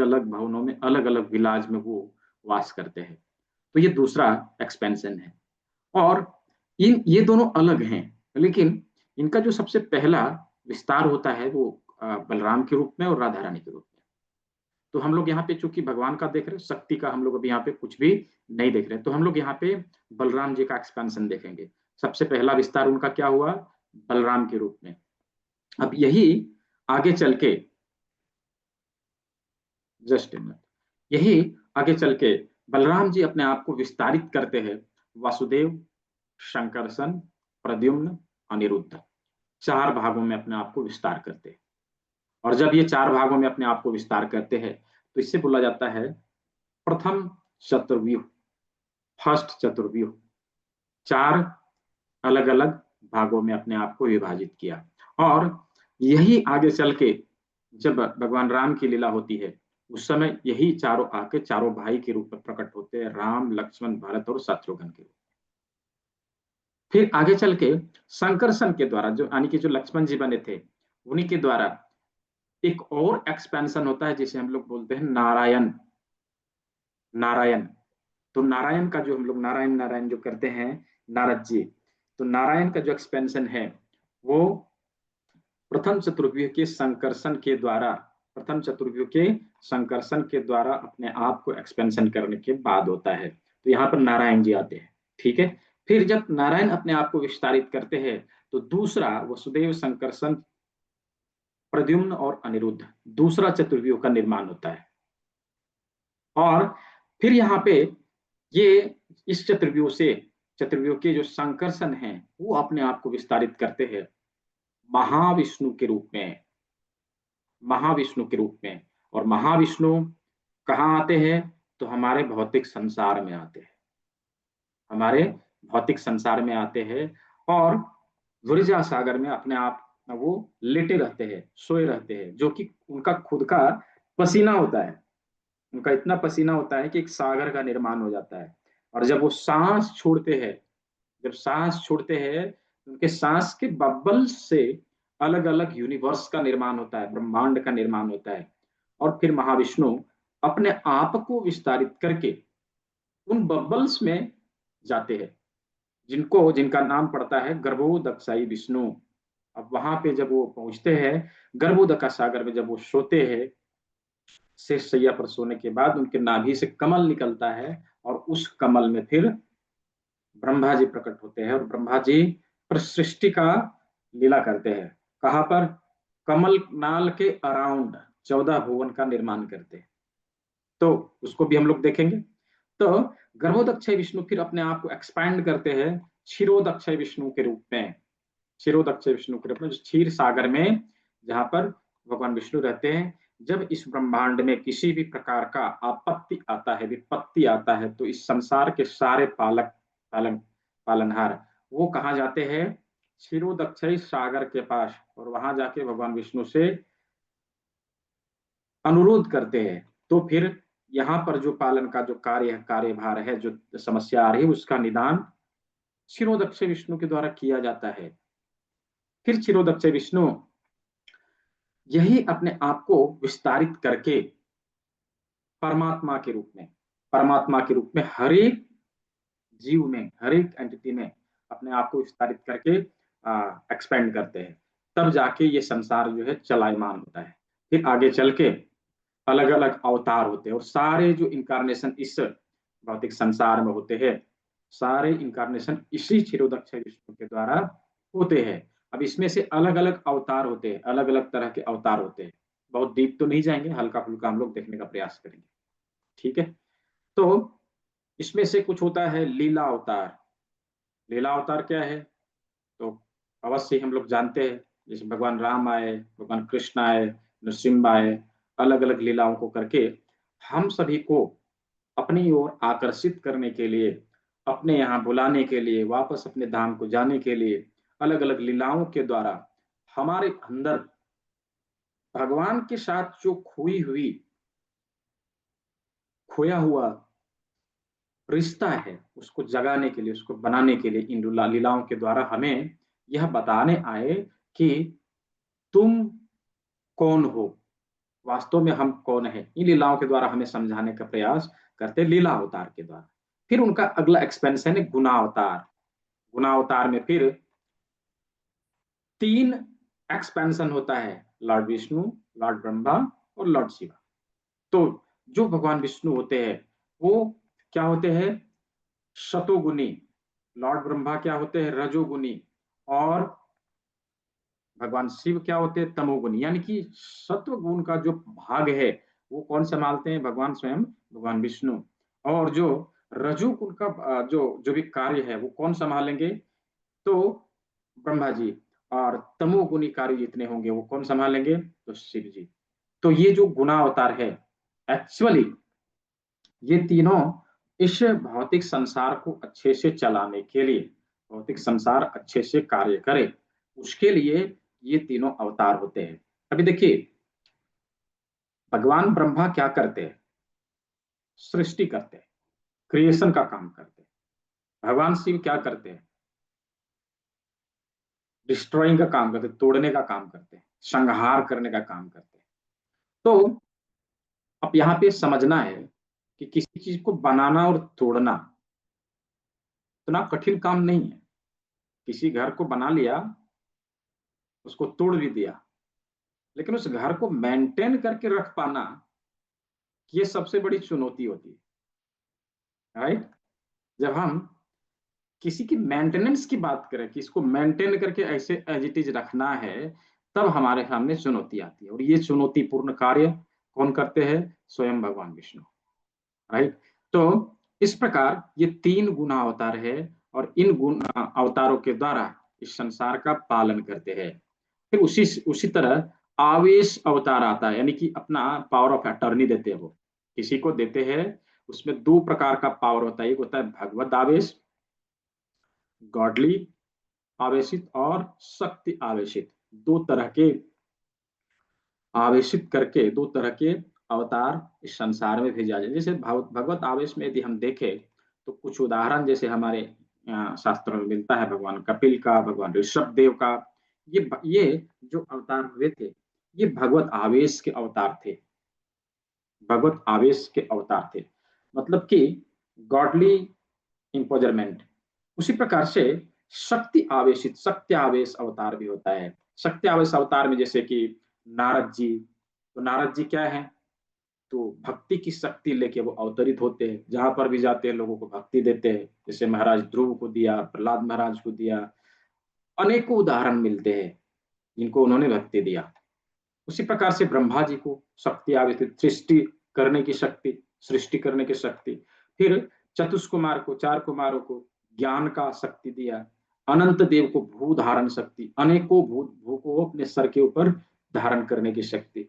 अलग भवनों में अलग अलग विलाज में वो वास करते हैं। तो ये दूसरा एक्सपेंशन है। और ये दोनों अलग हैं, लेकिन इनका जो सबसे पहला विस्तार होता है वो बलराम के रूप में और राधा रानी के रूप में। तो हम लोग यहाँ पे चूंकि भगवान का देख रहे हैं, शक्ति का हम लोग अभी यहाँ पे कुछ भी नहीं देख रहे, तो हम लोग यहाँ पे बलराम जी का एक्सपेंशन देखेंगे। सबसे पहला विस्तार उनका क्या हुआ? बलराम के रूप में। अब यही आगे चल के यही आगे चल के बलराम जी अपने आप को विस्तारित करते हैं वासुदेव, शंकरसन, प्रद्युम्न, अनिरुद्ध, 4 भागों में अपने आप को विस्तार करते हैं। और जब ये 4 भागों में अपने आप को विस्तार करते हैं तो इससे बोला जाता है प्रथम चतुर्व्यूह, फर्स्ट चतुर्व्यूह। 4 अलग अलग भागों में अपने आप को विभाजित किया। और यही आगे चल के जब भगवान राम की लीला होती है उस समय यही चारों आके चारों भाई के रूप में प्रकट होते हैं, राम, लक्ष्मण, भरत और शत्रुघ्न के रूप में। फिर आगे चल के शंकरसन के द्वारा, जो यानी कि जो लक्ष्मण जी बने थे, उन्हीं के द्वारा एक और एक्सपेंशन होता है जिसे हम लोग बोलते हैं नारायण। नारायण, तो नारायण का जो हम लोग नारायण नारायण जो करते हैं नारद जी, तो नारायण का जो एक्सपेंशन है वो प्रथम चतुर्व्यूह के संकर्षण के द्वारा, प्रथम चतुर्व्यूह के संकर्षण के द्वारा अपने आप को एक्सपेंशन करने के बाद होता है। तो यहाँ पर नारायण जी आते हैं। ठीक है। फिर जब नारायण अपने आप को विस्तारित करते हैं तो दूसरा वसुदेव, संकर्षण, प्रद्युम्न और अनिरुद्ध, दूसरा चतुर्व्यूह का निर्माण होता है। और फिर यहाँ पे ये इस चतुर्व्यूह के जो संकर्षण हैं वो अपने आप को विस्तारित करते हैं महाविष्णु के रूप में, महाविष्णु के रूप में। और महाविष्णु कहाँ आते हैं? तो हमारे भौतिक संसार में आते हैं, हमारे भौतिक संसार में आते हैं। और विरजा सागर में अपने आप वो लेटे रहते हैं, सोए रहते हैं, जो कि उनका खुद का पसीना होता है। उनका इतना पसीना होता है कि एक सागर का निर्माण हो जाता है। और जब वो सांस छोड़ते हैं, जब सांस छोड़ते हैं, उनके सांस के बबल से अलग अलग यूनिवर्स का निर्माण होता है, ब्रह्मांड का निर्माण होता है। और फिर महाविष्णु अपने आप को विस्तारित करके उन बबल्स में जाते हैं, जिनका नाम पड़ता है गर्भोदक्षाई विष्णु। अब वहां पे जब वो पहुंचते हैं, गर्भोदका सागर में जब वो सोते हैं, शेष शैया पर सोने के बाद उनके नाभि से कमल निकलता है और उस कमल में फिर ब्रह्मा जी प्रकट होते हैं और ब्रह्मा जी पर सृष्टि का लीला करते हैं। कहां पर? कमल नाल के अराउंड 14 भुवन का निर्माण करते हैं। तो उसको भी हम लोग देखेंगे। तो गर्भोदक्षय विष्णु फिर अपने आप को एक्सपैंड करते हैं क्षीरोदक्षय विष्णु के रूप में, क्षीरोदक्षय विष्णु के रूप में, क्षीर सागर में जहां पर भगवान विष्णु रहते हैं। जब इस ब्रह्मांड में किसी भी प्रकार का आपत्ति आता है, विपत्ति आता है, तो इस संसार के सारे पालनहार वो कहाँ जाते हैं? क्षीरोदक्षय सागर के पास, और वहां जाके भगवान विष्णु से अनुरोध करते हैं। तो फिर यहाँ पर जो पालन का जो कार्यभार है, जो समस्या आ रही है, उसका निदान क्षीरोदक्षय विष्णु के द्वारा किया जाता है। फिर क्षीरोदक्षय विष्णु यही अपने आप को विस्तारित करके परमात्मा के रूप में, परमात्मा के रूप में हर एक जीव में, हर एक एंटिटी में अपने आप को विस्तारित करके एक्सपेंड करते हैं। तब जाके ये संसार जो है चलायमान होता है। फिर आगे चल के अलग अलग अवतार होते हैं, और सारे जो इंकारनेशन इस भौतिक संसार में होते हैं, सारे इंकारनेशन इसी क्षीरोदक्षय विष्णु के द्वारा होते हैं। अब इसमें से अलग अलग अवतार होते हैं, अलग अलग तरह के अवतार होते हैं। बहुत डीप तो नहीं जाएंगे, हल्का फुल्का हम लोग देखने का प्रयास करेंगे। ठीक है। तो इसमें से कुछ होता है लीला अवतार। लीला अवतार क्या है? तो अवश्य ही हम लोग जानते हैं, जैसे भगवान राम आए, भगवान कृष्ण आए, नृसिंह आए, अलग अलग लीलाओं को करके हम सभी को अपनी ओर आकर्षित करने के लिए, अपने यहाँ बुलाने के लिए, वापस अपने धाम को जाने के लिए अलग अलग लीलाओं के द्वारा हमारे अंदर भगवान के साथ जो खोया हुआ रिश्ता है, उसको जगाने के लिए, उसको बनाने के लिए इन लीलाओं के द्वारा हमें यह बताने आए कि तुम कौन हो, वास्तव में हम कौन है। इन लीलाओं के द्वारा हमें समझाने का प्रयास करते लीला अवतार के द्वारा। फिर उनका अगला एक्सपेंशन है गुना अवतार। गुना अवतार में फिर 3 एक्सपेंशन होता है, लॉर्ड विष्णु, लॉर्ड ब्रह्मा और लॉर्ड शिवा। तो जो भगवान विष्णु होते हैं वो क्या होते हैं, शतोगुनी। लॉर्ड ब्रह्मा क्या होते हैं, रजोगुनी। और भगवान शिव क्या होते हैं, तमोगुनी। यानी कि सत्व गुण का जो भाग है वो कौन संभालते हैं, भगवान स्वयं, भगवान विष्णु। और जो रजो गुण का जो जो भी कार्य है वो कौन संभालेंगे, तो ब्रह्मा जी। और तमोगुनी कार्य जितने होंगे वो कौन संभालेंगे, तो शिव जी। तो ये जो गुना अवतार है, एक्चुअली ये तीनों इस भौतिक संसार को अच्छे से चलाने के लिए, भौतिक संसार अच्छे से कार्य करे उसके लिए ये तीनों अवतार होते हैं। अभी देखिए, भगवान ब्रह्मा क्या करते हैं, सृष्टि करते हैं, क्रिएशन का काम करते हैं। भगवान शिव क्या करते हैं, डिस्ट्रॉइंग का काम करते हैं, तोड़ने का काम करते हैं, संहार करने का काम करते हैं। तो अब यहाँ पे समझना है कि किसी चीज को बनाना और तोड़ना इतना कठिन काम नहीं है। किसी घर को बना लिया, उसको तोड़ भी दिया, लेकिन उस घर को मेंटेन करके रख पाना, ये सबसे बड़ी चुनौती होती है, राइट। जब हम किसी की मेंटेनेंस की बात करें कि इसको मेंटेन करके ऐसे एज इट इज रखना है, तब हमारे सामने चुनौती आती है। और ये चुनौतीपूर्ण कार्य कौन करते हैं, स्वयं भगवान विष्णु, राइट। तो इस प्रकार ये 3 गुना अवतार है और इन गुण अवतारों के द्वारा इस संसार का पालन करते हैं। फिर उसी उसी तरह आवेश अवतार आता है, यानी कि अपना पावर ऑफ अटॉर्नी देते हैं। वो किसी को देते हैं, उसमें 2 प्रकार का पावर होता है। एक होता है भगवत आवेश, गॉडली आवेशित, और शक्ति आवेशित। 2 तरह के आवेशित करके 2 तरह के अवतार इस संसार में भेजा जाए। जैसे भगवत आवेश में यदि हम देखें तो कुछ उदाहरण जैसे हमारे शास्त्रों में मिलता है, भगवान कपिल का, भगवान ऋषभ देव का। ये जो अवतार हुए थे ये भगवत आवेश के अवतार थे, भगवत आवेश के अवतार थे। मतलब कि गॉडली इम्पोजरमेंट। उसी प्रकार से शक्ति आवेशित, शक्ति आवेश अवतार भी होता है। शक्ति आवेश अवतार में जैसे कि नारद जी, तो नारद जी क्या है, तो भक्ति की शक्ति लेके वो अवतरित होते हैं, जहां पर भी जाते हैं लोगों को भक्ति देते हैं। जैसे महाराज ध्रुव को दिया, प्रहलाद महाराज को दिया, अनेकों उदाहरण मिलते हैं जिनको उन्होंने भक्ति दिया। उसी प्रकार से ब्रह्मा जी को शक्ति आवेशित, सृष्टि करने की शक्ति, सृष्टि करने की शक्ति। फिर चतुष्कुमार को, 4 कुमारों को ज्ञान का शक्ति दिया। अनंत देव को भू धारण शक्ति, अनेकों भू को अपने सर के ऊपर धारण करने की शक्ति।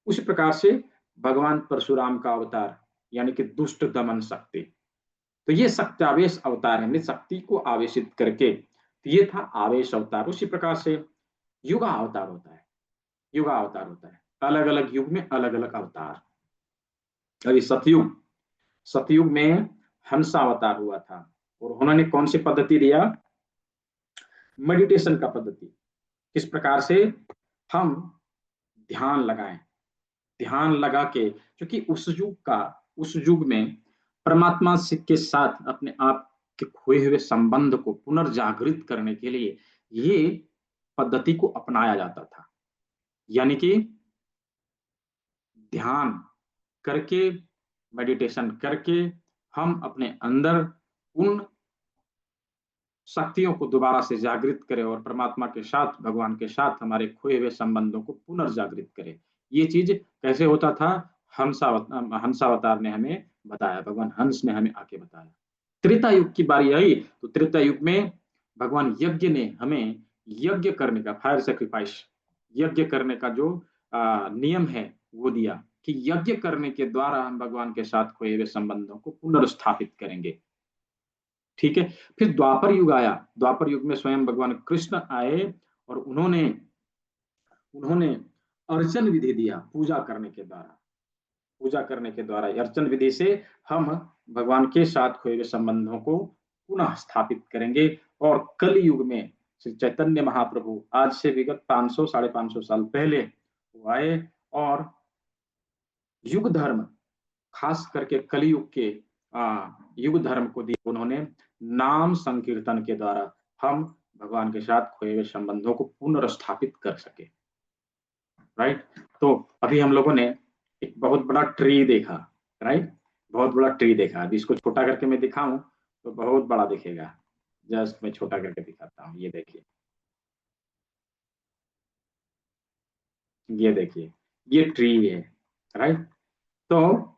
उसी प्रकार से भगवान परशुराम का अवतार यानी कि दुष्ट दमन शक्ति। तो ये शक्त्यावेश अवतार है, शक्ति को आवेशित करके। तो ये था आवेश अवतार। उसी प्रकार से युगा अवतार होता है, युगा अवतार होता है, अलग अलग युग में अलग अलग अवतार। अभी सतयुग, सतयुग में हंसा अवतार हुआ था और उन्होंने कौन सी पद्धति दिया, मेडिटेशन का पद्धति। किस प्रकार से हम ध्यान लगाएं, ध्यान लगा के, क्योंकि उस युग में परमात्मा के साथ अपने आप के खोए हुए संबंध को पुनर्जागृत करने के लिए ये पद्धति को अपनाया जाता था। यानी कि ध्यान करके, मेडिटेशन करके हम अपने अंदर उन शक्तियों को दोबारा से जागृत करें और परमात्मा के साथ, भगवान के साथ हमारे खोए हुए संबंधों को पुनर्जागृत करें। ये चीज कैसे होता था, हंसावतार ने हमें बताया, भगवान हंस ने हमें आके बताया। त्रेता युग की बारी आई तो त्रेता युग में भगवान यज्ञ ने हमें यज्ञ करने का, फायर सेक्रीफाइस, यज्ञ करने का जो नियम है वो दिया कि यज्ञ करने के द्वारा हम भगवान के साथ खोए हुए संबंधों को पुनर्स्थापित करेंगे। ठीक है। फिर द्वापर युग आया। द्वापर युग में स्वयं भगवान कृष्ण आए और उन्होंने उन्होंने अर्चन विधि दिया पूजा करने के द्वारा। पूजा करने के द्वारा अर्चन विधि से हम भगवान के साथ खोए हुए संबंधों को पुनः स्थापित करेंगे। और कल युग में श्री चैतन्य महाप्रभु आज से विगत 500 550 साल पहले वो आए और युग धर्म, खास करके कलयुग के युग धर्म को दिया उन्होंने। नाम संकीर्तन के द्वारा हम भगवान के साथ खोए हुए संबंधों को पुनर्स्थापित कर सके। राइट। तो अभी हम लोगों ने एक बहुत बड़ा ट्री देखा। राइट, बहुत बड़ा ट्री देखा। अभी इसको छोटा करके मैं दिखाऊं तो बहुत बड़ा दिखेगा। जस्ट मैं छोटा करके दिखाता हूँ। ये देखिए, ये देखिए, ये ट्री है। राइट। तो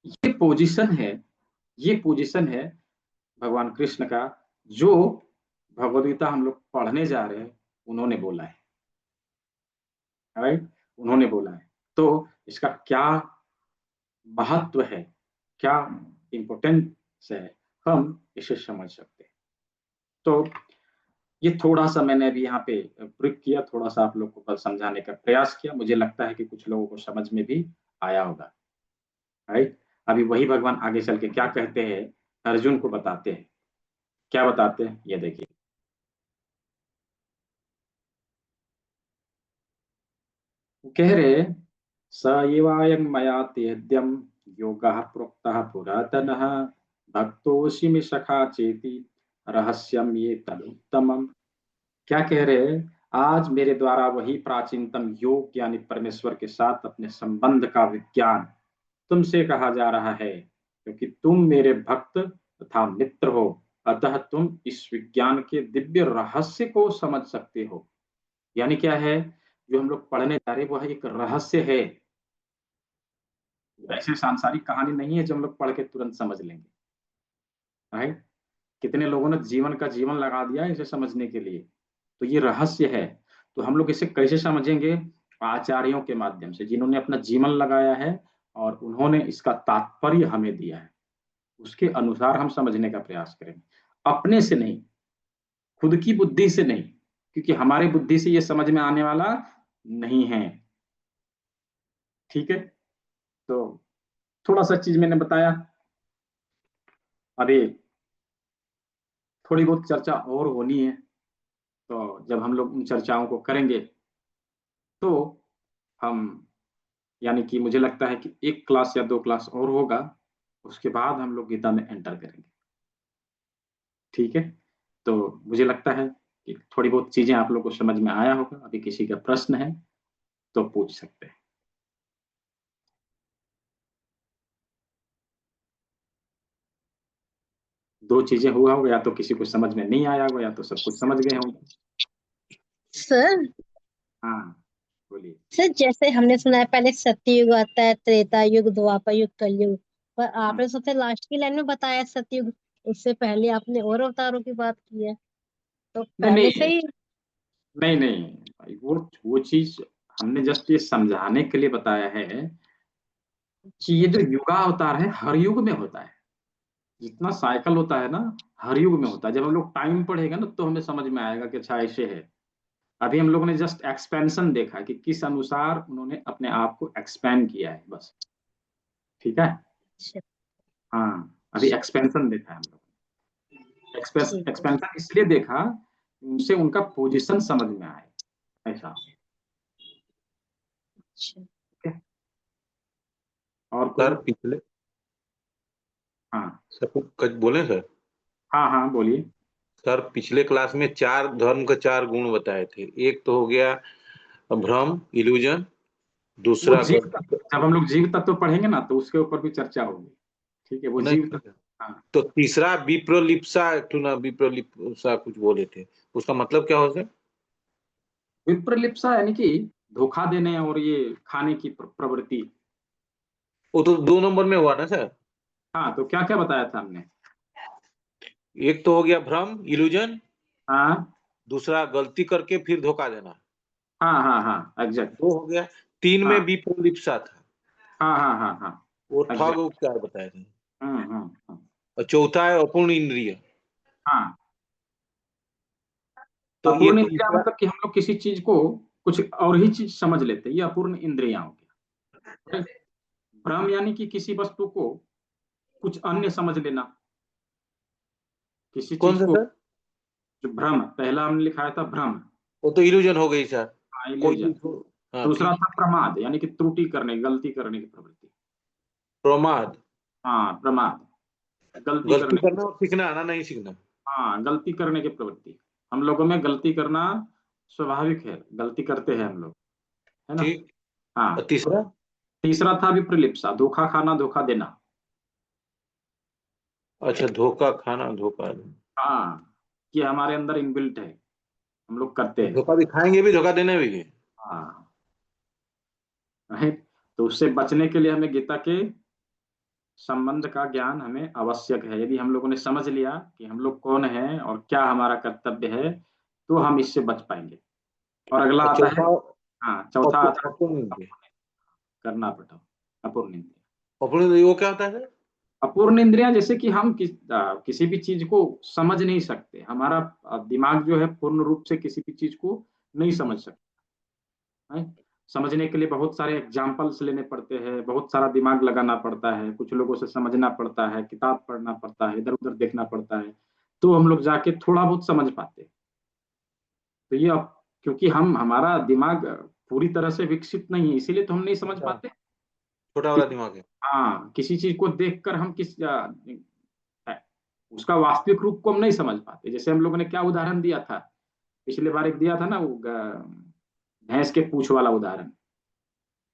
ये पोजीशन है, ये पोजीशन है भगवान कृष्ण का, जो भगवद गीता हम लोग पढ़ने जा रहे हैं उन्होंने बोला है। राइट, उन्होंने बोला है। तो इसका क्या महत्व है, क्या इंपॉर्टेंस है, हम इसे समझ सकते हैं। तो ये थोड़ा सा मैंने अभी यहाँ पे ब्रीफ किया, थोड़ा सा आप लोग को समझाने का प्रयास किया। मुझे लगता है कि कुछ लोगों को समझ में भी आया होगा। राइट। अभी वही भगवान आगे चल के क्या कहते हैं, अर्जुन को बताते हैं। क्या बताते हैं ये देखिए। कह रहे स एवायं मया तेद्यं योगः प्रोक्तः पुरातनः भक्तोऽसि मे सखा चेति रहस्यम ये तदुत्तमम्। क्या कह रहे हैं, आज मेरे द्वारा वही प्राचीनतम योग यानी परमेश्वर के साथ अपने संबंध का विज्ञान तुमसे कहा जा रहा है, क्योंकि तुम मेरे भक्त तथा मित्र हो। अतः तुम इस विज्ञान के दिव्य रहस्य को समझ सकते हो। यानी क्या है, जो हम लोग पढ़ने जा रहे हैं वो एक रहस्य है। ऐसे सांसारिक कहानी नहीं है जो हम लोग पढ़ के तुरंत समझ लेंगे। राइट। कितने लोगों ने जीवन का जीवन लगा दिया इसे समझने के लिए। तो ये रहस्य है। तो हम लोग इसे कैसे समझेंगे, आचार्यों के माध्यम से, जिन्होंने अपना जीवन लगाया है और उन्होंने इसका तात्पर्य हमें दिया है, उसके अनुसार हम समझने का प्रयास करेंगे। अपने से नहीं, खुद की बुद्धि से नहीं, क्योंकि हमारी बुद्धि से ये समझ में आने वाला नहीं है। ठीक है। तो थोड़ा सा चीज मैंने बताया। अभी थोड़ी बहुत चर्चा और होनी है। तो जब हम लोग उन चर्चाओं को करेंगे तो हम, यानी कि मुझे लगता है कि एक क्लास या 2 क्लास और होगा, उसके बाद हम लोग गीता में एंटर करेंगे। ठीक है। तो मुझे लगता है कि थोड़ी बहुत चीजें आप लोग को समझ में आया होगा। अभी किसी का प्रश्न है तो पूछ सकते हैं। दो चीजें हुआ होगा, या तो किसी को समझ में नहीं आया होगा या तो सब कुछ समझ गए होंगे। सर हाँ, बोलिए। सर जैसे हमने सुना है पहले सतयुग आता है, त्रेता युग, द्वापर युग, कलयुग, पर आपने सबसे लास्ट की लाइन में बताया सतयुग। उससे पहले आपने और अवतारों की बात की है, तो नहीं पहले से नहीं ही। नहीं नहीं भाई, वो चीज हमने जस्ट ये समझाने के लिए बताया है कि ये जो युगा अवतार है हर युग में होता है। जितना साइकिल होता है ना, हर युग में होता है। जब हम लोग टाइम पढ़ेगा ना तो हमें समझ में आएगा कि अच्छा ऐसे है। अभी हम लोगों ने जस्ट एक्सपेंशन देखा कि किस अनुसार उन्होंने अपने आप को एक्सपेंड किया है, बस। ठीक है। अच्छा, हाँ, अभी एक्सपेंशन देखा है हम लोग। ठीक है। एक्सपेंशन इसलिए देखा, उनसे उनका पोजीशन समझ में आए, ऐसा। अच्छा, ठीक है। और सर कोई? पिछले हाँ सर कुछ बोले सर। हाँ हाँ, बोलिए। सर पिछले क्लास में 4 धर्म के 4 गुण बताए थे। एक तो हो गया भ्रम, इल्यूजन। वो दूसरा जीव तत्व, जब हम लोग जीव तत्व पढ़ेंगे ना तो उसके ऊपर भी चर्चा होगी। ठीक है, वो जीव नहीं, तत्व। हाँ, तो तीसरा विप्रलिप्सा, विप्रलिप्सा कुछ बोले थे, उसका मतलब क्या हो सर? विप्रलिप्सा यानी कि धोखा देने और ये खाने की प्रवृत्ति। वो तो 2 नंबर में हुआ ना सर। हाँ, तो क्या क्या बताया था हमने? एक तो हो गया भ्रम, इल्यूजन। हाँ दूसरा गलती करके फिर धोखा देना। हाँ हाँ हाँ, एग्जैक्ट। 2 हो गया। 3 में हाँ विप्रलिप्सा था। हाँ हाँ हाँ हाँ, वो ठग एग्जैक्ट। उपचार बताए थे। हम्म। और चौथा है अपूर्ण इंद्रिय। हाँ, तो ये अपूर्ण इंद्रिय तीसरा। मतलब कि हम लोग किसी चीज को कुछ और ही चीज समझ लेते हैं, ये अपूर्ण इंद्रियां हो गया। right? भ्रम यानी कि किसी वस्तु को कुछ अन्य समझ लेना, किसी कौन चीज सा को। सर? जो भ्रम, पहला हमने लिखाया था भ्रम, वो तो इल्यूजन हो गई सर। कोई इल्यूजन। चीज को, हाँ दूसरा ठीक। था प्रमाद, यानी कि त्रुटि करने, गलती करने की प्रवृत्ति। प्रमाद, हाँ, प्रमाद, गलती गलती करने। करना और सीखना, आना नहीं सीखना। हाँ, गलती करने की प्रवृत्ति। हम लोगों में गलती करना स्वाभाविक है, गलती करते हैं हम लोग, है ना। ठीक। और हाँ। तीसरा? तीसरा था विप्रलिप्सा, धोखा खाना, धोखा देना। अच्छा, धोखा खाना, धोखा देना। हाँ, कि हमारे अंदर इनबिल्ट है, हम लोग करते हैं। धोखा भी खाएंगे भी, धोखा देना भी है। हाँ, राइट। तो उससे बचने के लिए हमें गीता के संबंध का ज्ञान हमें आवश्यक है। यदि हम लोगों ने समझ लिया कि हम लोग कौन है और क्या हमारा कर्तव्य है, तो हम इससे बच पाएंगे। और अगला और आता है, चौथा हाँ, चौथा आता है अपूर्ण। करना पड़ता, अपूर्ण इंद्रिय। अपूर्ण वो क्या होता है सर? अपूर्ण इंद्रियां, जैसे कि हम किसी भी चीज को समझ नहीं सकते, हमारा दिमाग जो है पूर्ण रूप से किसी भी चीज को नहीं समझ सकता है। समझने के लिए बहुत सारे एग्जाम्पल्स लेने पड़ते हैं, बहुत सारा दिमाग लगाना पड़ता है, कुछ लोगों से समझना पड़ता है, किताब पढ़ना पड़ता है, इधर उधर देखना पड़ता है, तो हम लोग जाके थोड़ा बहुत समझ पाते हैं। तो ये क्योंकि हम, हमारा दिमाग पूरी तरह से विकसित नहीं है, इसीलिए तो हम नहीं समझ अच्छा, पाते। छोटा वाला दिमाग है। हाँ, किसी चीज को देखकर हम उसका वास्तविक रूप को हम नहीं समझ पाते। जैसे हम लोगों ने क्या उदाहरण दिया था, पिछले बार एक दिया था ना, वो भैंस के पूंछ वाला उदाहरण,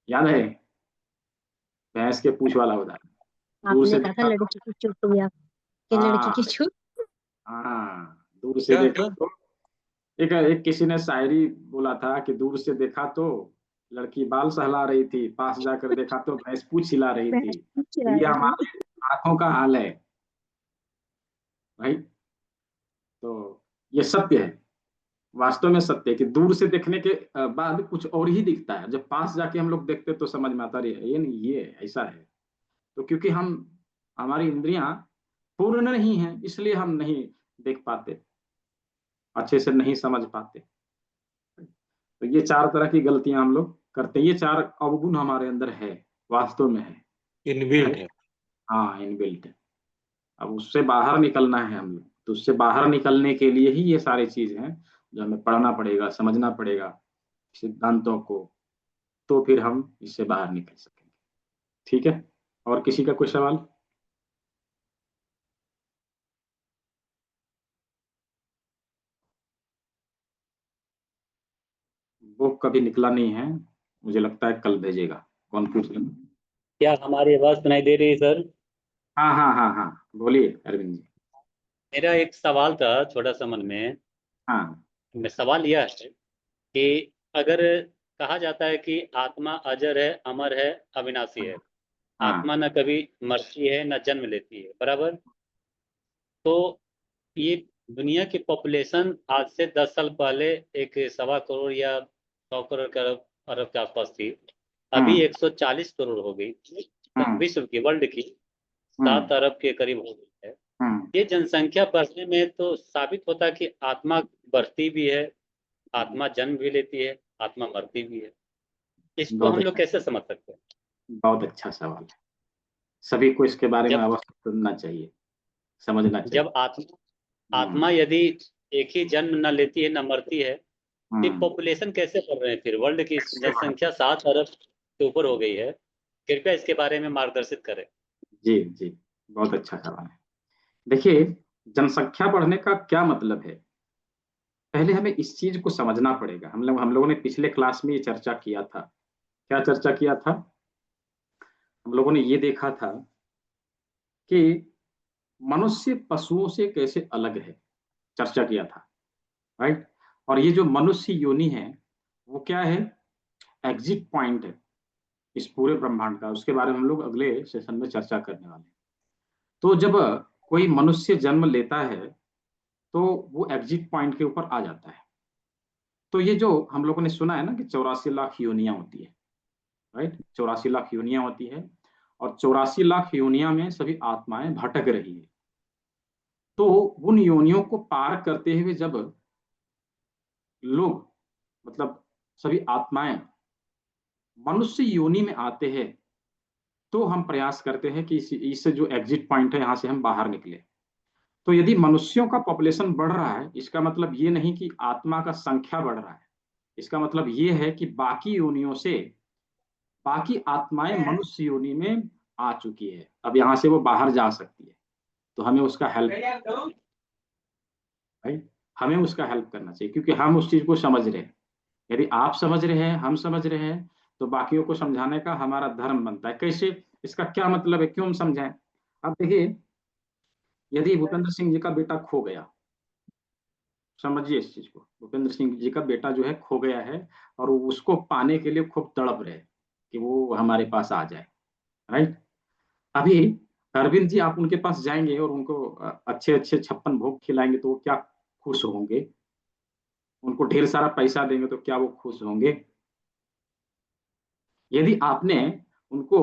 याद है? भैंस के पूंछ वाला उदाहरण, दूर आपने से कहा था देखा तो, लड़की की चुटुमिया कि लड़की हाँ की चुट। हाँ, दूर से क्या देखा सर? तो, एक एक किसी ने शायरी बोला था कि दूर से देखा तो लड़की बाल सहला रही थी, पास जाकर देखा तो भैंस पूंछ हिला रही थी। मैं तो चिढ़ा ये रही थी। हमारे आंखों का हाल है भाई। तो ये सत्य है, वास्तव में सत्य है कि दूर से देखने के बाद कुछ और ही दिखता है, जब पास जाके हम लोग देखते तो समझ में आता, ये नहीं, ये ऐसा है। तो क्योंकि हम, हमारी इंद्रियां पूर्ण नहीं है, इसलिए हम नहीं देख पाते, अच्छे से नहीं समझ पाते। तो ये चार तरह की गलतियां हम लोग करते हैं, ये चार अवगुण हमारे अंदर है, वास्तव में है। Inbuilt right? है। हाँ, इनबिल्ट है। अब उससे बाहर निकलना है हम लोग, तो उससे बाहर निकलने के लिए ही ये सारी चीज हैं जो हमें पढ़ना पड़ेगा, समझना पड़ेगा सिद्धांतों को, तो फिर हम इससे बाहर निकल सकेंगे। ठीक है, और किसी का कोई सवाल? वो कभी निकला नहीं है, मुझे लगता है कल भेजेगा। कौन पूछ लें? क्या हमारी आवाज सुनाई दे रही है सर? हाँ हाँ हाँ हाँ, बोलिए अरविंद जी। मेरा एक सवाल था छोटा सा मन में। हाँ सवाल यह है कि अगर कहा जाता है कि आत्मा अजर है, अमर है, अविनाशी है, हाँ आत्मा न कभी मरती है न जन्म लेती है, बराबर? तो ये दुनिया की पॉपुलेशन आज से 10 साल पहले एक 1.25 करोड़ या 100 करोड़ के अरब अरब के आसपास थी। अभी हम्म 140 करोड़ हो गई। हम्म विश्व की, वर्ल्ड की हम्म 7 अरब के करीब हो गई है। हम्म। ये जनसंख्या बढ़ने में तो साबित होता है कि आत्मा बढ़ती भी है, आत्मा जन्म भी लेती है, आत्मा मरती भी है। इसको बहुत हम लोग अच्छा, कैसे समझ सकते हैं? बहुत अच्छा सवाल है। सभी को इसके बारे में जब अवश्य सुनना चाहिए, समझना चाहिए। जब आत्मा हम्म आत्मा यदि एक ही जन्म न लेती है न मरती है, तो हम्म। पॉपुलेशन कैसे बढ़ रहे हैं? फिर वर्ल्ड की कैसे बढ़, जनसंख्या 7 अरब से ऊपर हो गई है। कृपया इसके बारे में मार्गदर्शित करें। जी जी, बहुत अच्छा सवाल है। देखिए, जनसंख्या बढ़ने का क्या मतलब है, पहले हमें इस चीज को समझना पड़ेगा। हम लोगों ने पिछले क्लास में ये चर्चा किया था। क्या चर्चा किया था? हम लोगों ने ये देखा था कि मनुष्य पशुओं से कैसे अलग है, चर्चा किया था, राइट। और ये जो मनुष्य योनि है, वो क्या है, एग्जिट पॉइंट है इस पूरे ब्रह्मांड का। उसके बारे में हम लोग अगले सेशन में चर्चा करने वाले हैं। तो जब कोई मनुष्य जन्म लेता है, तो वो एग्जिट पॉइंट के ऊपर आ जाता है। तो ये जो हम लोगों ने सुना है ना कि 84 लाख योनियां होती है, राइट, 84 लाख योनियां होती है, और 84 लाख योनियां में सभी आत्माएं भटक रही है। तो उन योनियों को पार करते हुए जब लोग, मतलब सभी आत्माएं मनुष्य योनि में आते हैं, तो हम प्रयास करते हैं कि इस जो एग्जिट पॉइंट है यहाँ से हम बाहर निकले। तो यदि मनुष्यों का पॉपुलेशन बढ़ रहा है, इसका मतलब ये नहीं कि आत्मा का संख्या बढ़ रहा है, इसका मतलब ये है कि बाकी योनियों से बाकी आत्माएं मनुष्य योनि में आ चुकी है, अब यहाँ से वो बाहर जा सकती है। तो हमें उसका हेल्प भाई हमें उसका हेल्प करना चाहिए, क्योंकि हम उस चीज को समझ रहे हैं। यदि आप समझ रहे हैं, हम समझ रहे हैं, तो बाकियों को समझाने का हमारा धर्म बनता है। कैसे, इसका क्या मतलब है, क्यों हम समझाएं? अब देखिए, यदि भूपेंद्र सिंह जी का बेटा खो गया, समझिए इस चीज को, भूपेंद्र सिंह जी का बेटा जो है खो गया है, और उसको पाने के लिए खूब तड़प रहे कि वो हमारे पास आ जाए, राइट? अभी अरविंद जी, आप उनके पास जाएंगे और उनको अच्छे अच्छे 56 भोग खिलाएंगे, तो वो क्या खुश होंगे? उनको ढेर सारा पैसा देंगे तो क्या वो खुश होंगे? यदि आपने उनको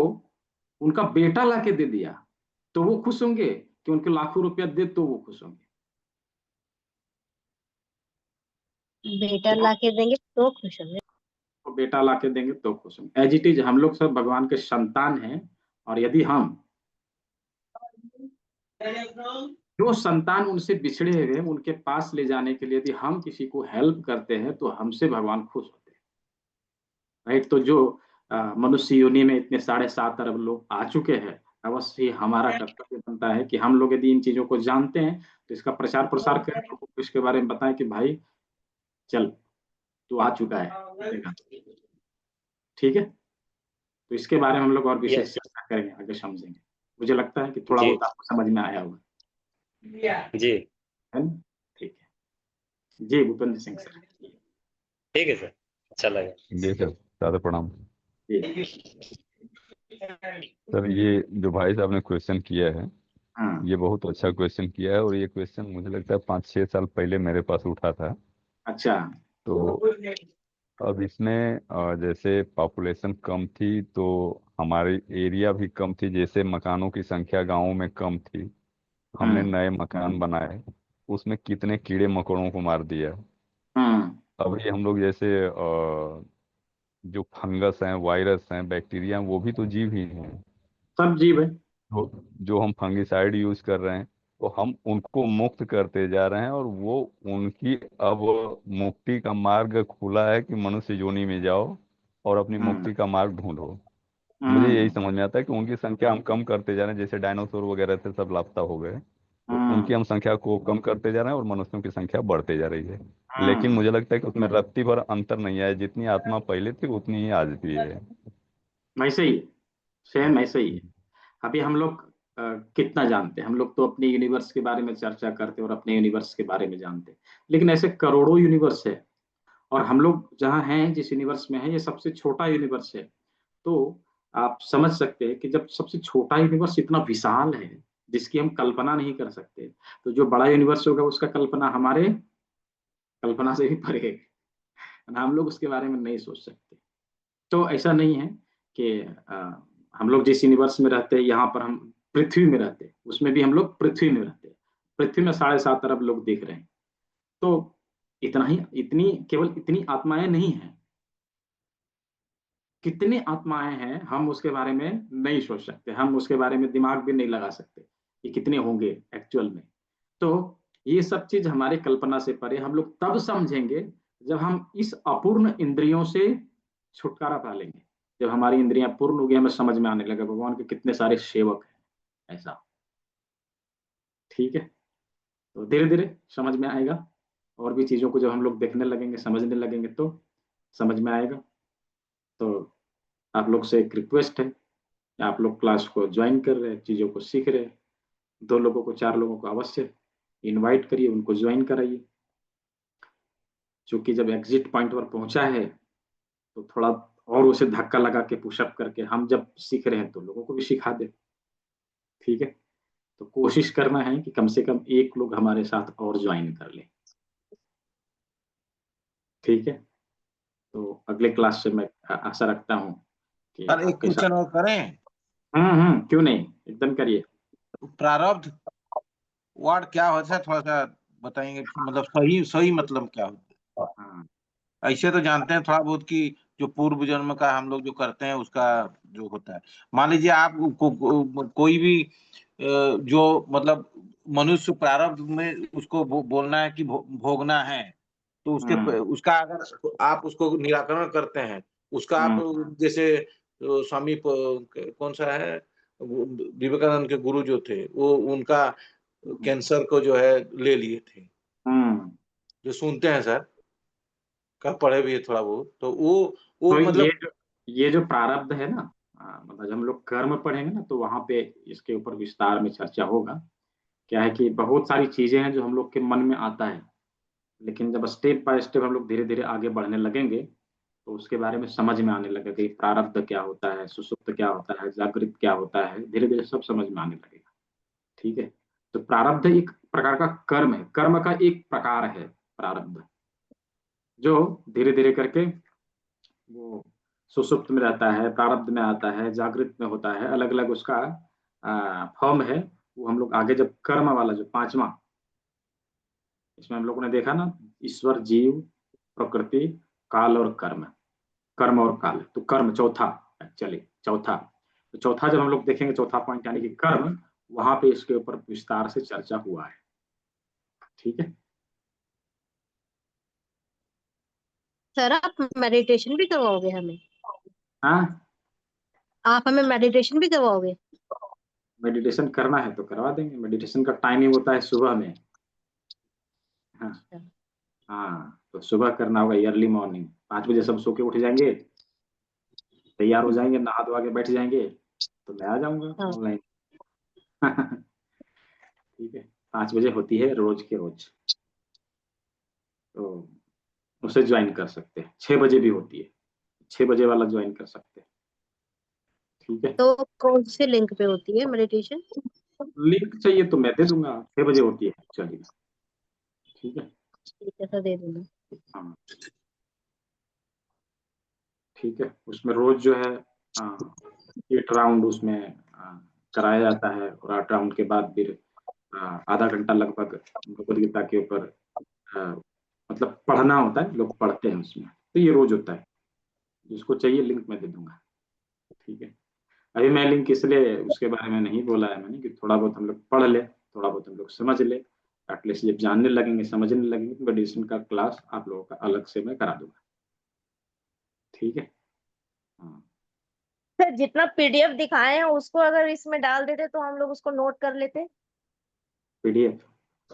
उनका बेटा लाके दे दिया, तो वो खुश होंगे? कि उनके लाखों रुपया दे तो वो खुश होंगे? बेटा लाके देंगे तो खुश होंगे। तो बेटा लाके देंगे तो खुश होंगे। एज इट इज हम लोग सब भगवान के संतान हैं, और यदि हम जो संतान उनसे बिछड़े हुए उनके पास ले जाने के लिए यदि हम किसी को हेल्प करते हैं, तो हमसे भगवान खुश होते हैं, राइट? तो जो मनुष्य योनि में इतने 7.5 अरब लोग आ चुके हैं, अवश्य ही हमारा कर्तव्य बनता है कि हम लोग यदि इन चीजों को जानते हैं, तो इसका प्रचार प्रसार करें, लोगों को इसके बारे में बताएं कि भाई चल, तू आ चुका है, देखा। ठीक है, तो इसके बारे में हम लोग और विशेष चर्चा करेंगे, आगे समझेंगे। मुझे लगता है कि थोड़ा जी बहुत आपको समझ में आया होगा, जी है ना? ठीक है जी, भूपेंद्र सिंह सर। ठीक है सर, अच्छा लगा। जी सर, सादर प्रणाम। जी। सर, ये जो भाई साहब ने क्वेश्चन किया है, हाँ, ये बहुत अच्छा क्वेश्चन किया है, और ये क्वेश्चन मुझे लगता है 5-6 साल पहले मेरे पास उठा था। अच्छा। तो अब इसमें जैसे पॉपुलेशन कम थी, तो हमारी एरिया भी कम थी, जैसे मकानों की संख्या गांवों में कम थी, हमने हम्म नए मकान बनाए, उसमें कितने कीड़े मकोड़ों को मार दिया। हम्म अभी हम लोग जैसे जो फंगस हैं, वायरस हैं, बैक्टीरिया हैं, वो भी तो जीव ही हैं। सब जीव है। जो हम फंगिसाइड यूज कर रहे हैं, तो हम उनको मुक्त करते जा रहे हैं, और वो उनकी अब मुक्ति का मार्ग खुला है कि मनुष्य योनि में जाओ और अपनी हम्म मुक्ति का मार्ग ढूंढो। मुझे यही हम्म समझ में आता है कि उनकी संख्या हम कम करते जा रहे हैं, जैसे डायनासोर वगैरह थे सब लापता हो गए, तो उनकी हम्म हम संख्या को कम करते जा रहे हैं और मनुष्यों की संख्या बढ़ते जा रही है। लेकिन हम्म मुझे लगता है कि उसमें रत्ती भर अंतर नहीं आया, जितनी आत्मा पहले थी उतनी ही आज भी है। वैसे ही, सेम ऐसे ही है। अभी हम लोग कितना जानते हैं? हम लोग तो अपने यूनिवर्स के बारे में चर्चा करते हैं और अपने यूनिवर्स के बारे में जानते हैं, लेकिन ऐसे करोड़ों यूनिवर्स है, और हम लोग जहाँ हैं, जिस यूनिवर्स में है, ये सबसे छोटा यूनिवर्स है। तो आप समझ सकते हैं कि जब सबसे छोटा यूनिवर्स इतना विशाल है, जिसकी हम कल्पना नहीं कर सकते, तो जो बड़ा यूनिवर्स होगा उसका कल्पना हमारे कल्पना से भी परे है, हम लोग उसके बारे में नहीं सोच सकते। तो ऐसा नहीं है कि हम लोग जिस यूनिवर्स में रहते हैं, यहाँ पर हम पृथ्वी में रहते हैं, उसमें भी हम लोग पृथ्वी में रहते हैं। पृथ्वी में 7.5 अरब लोग देख रहे हैं, तो इतना ही, इतनी केवल इतनी आत्माएं नहीं हैं। कितनी आत्माएं हैं हम उसके बारे में नहीं सोच सकते, हम उसके बारे में दिमाग भी नहीं लगा सकते कि कितने होंगे एक्चुअल में। तो ये सब चीज हमारे कल्पना से परे, हम लोग तब समझेंगे जब हम इस अपूर्ण इंद्रियों से छुटकारा पा लेंगे, जब हमारी इंद्रियां पूर्ण होगी, हमें समझ में आने लगे भगवान के कितने सारे सेवक हैं, ऐसा। ठीक है, तो धीरे धीरे समझ में आएगा, और भी चीजों को जब हम लोग देखने लगेंगे, समझने लगेंगे, तो समझ में आएगा। तो आप लोग से एक रिक्वेस्ट है, आप लोग क्लास को ज्वाइन कर रहे हैं, चीजों को सीख रहे हैं, 2 लोगों को 4 लोगों को अवश्य इनवाइट करिए, उनको ज्वाइन कराइए। क्योंकि जब एग्जिट पॉइंट पर पहुंचा है, तो थोड़ा और उसे धक्का लगा के पुशअप करके हम जब सीख रहे हैं, तो लोगों को भी सिखा दे। ठीक है, तो कोशिश करना है कि कम से कम 1 लोग हमारे साथ और ज्वाइन कर ले। ठीक है, तो अगले क्लास से मैं आशा रखता हूँ कि सर, एक आपके क्वेश्चन साथ। और करें? क्यों नहीं, एकदम करिए। प्रारब्ध वर्ड क्या होता है, थोड़ा सा बताएंगे? मतलब सही सही मतलब क्या होता है? हाँ, ऐसे तो जानते हैं थोड़ा बहुत कि जो पूर्व जन्म का हम लोग जो करते हैं उसका जो होता है। मान लीजिए आप कोई भी जो मतलब मनुष्य प्रारब्ध में उसको बोलना है कि भोगना है, तो उसका अगर आप उसको निराकरण करते हैं, उसका आप जैसे स्वामी कौन सा है विवेकानंद के गुरु जो थे, वो उनका कैंसर को जो है ले लिए थे, जो सुनते हैं सर, का पढ़े भी है थोड़ा बहुत, तो वो तो मतलब ये जो प्रारब्ध है ना, मतलब जब हम लोग कर्म पढ़ेंगे ना तो वहां पे इसके ऊपर विस्तार में चर्चा होगा। क्या है कि बहुत सारी चीजें हैं जो हम लोग के मन में आता है, लेकिन जब स्टेप बाय स्टेप हम लोग धीरे धीरे आगे बढ़ने लगेंगे तो उसके बारे में समझ में आने लगेगा कि प्रारब्ध क्या होता है, सुषुप्त क्या होता है, जागृत क्या होता है, धीरे धीरे सब समझ में आने लगेगा। ठीक है। तो प्रारब्ध एक प्रकार का कर्म है, कर्म का एक प्रकार है प्रारब्ध, जो धीरे धीरे करके वो सुषुप्त में रहता है, प्रारब्ध में आता है, जागृत में होता है, अलग अलग उसका फॉर्म है। वो हम लोग आगे जब कर्म वाला जो पांचवा, इसमें हम लोगों ने देखा ना, ईश्वर, जीव, प्रकृति, काल और कर्म, कर्म और काल, तो कर्म चौथा, एक्चुअली चौथा। तो चौथा जब हम लोग देखेंगे, चौथा पॉइंट यानी कि कर्म, वहां पे इसके ऊपर विस्तार से चर्चा हुआ है। ठीक है। सर आप मेडिटेशन भी करवाओगे हमें? हाँ, आप हमें मेडिटेशन भी करवाओगे? मेडिटेशन करना है तो करवा देंगे। मेडिटेशन का टाइमिंग होता है सुबह में। हाँ हाँ, तो सुबह करना होगा, अर्ली मॉर्निंग 5 बजे सब सो के उठ जाएंगे, तैयार हो जाएंगे, नहा धोवा के बैठ जाएंगे, तो मैं आ जाऊंगा हाँ। ऑनलाइन। ठीक है। 5 बजे होती है रोज के रोज, तो उसे ज्वाइन कर सकते हैं। 6 बजे भी होती है, 6 बजे वाला ज्वाइन कर सकते हैं। ठीक है। तो कौन से लिंक पे होती है मेडिटेशन? लिंक चाहिए तो मैं दे दूंगा, 6 बजे होती है चलिए। ठीक है। ठीक है सर, दे दूंगा। हाँ ठीक है। उसमें रोज जो है 8 राउंड उसमें कराया जाता है, और 8 राउंड के बाद फिर आधा घंटा लगभग भगवद गीता के ऊपर मतलब पढ़ना होता है, लोग पढ़ते हैं उसमें। तो ये रोज होता है, जिसको चाहिए लिंक मैं दे दूंगा। ठीक है। अभी मैं लिंक इसलिए उसके बारे में नहीं बोला है मैंने कि थोड़ा बहुत हम लोग पढ़ ले, थोड़ा बहुत हम लोग समझ ले, एटलीस्ट जब जानने लगेंगे, समझने लगेंगे, तो मेडिटेशन का क्लास आप लोगों का अलग से मैं करा दूंगा। ठीक है। हाँ सर जितना पीडीएफ दिखाए हैं उसको अगर इसमें डाल देते तो हम लोग उसको नोट कर लेते। PDF,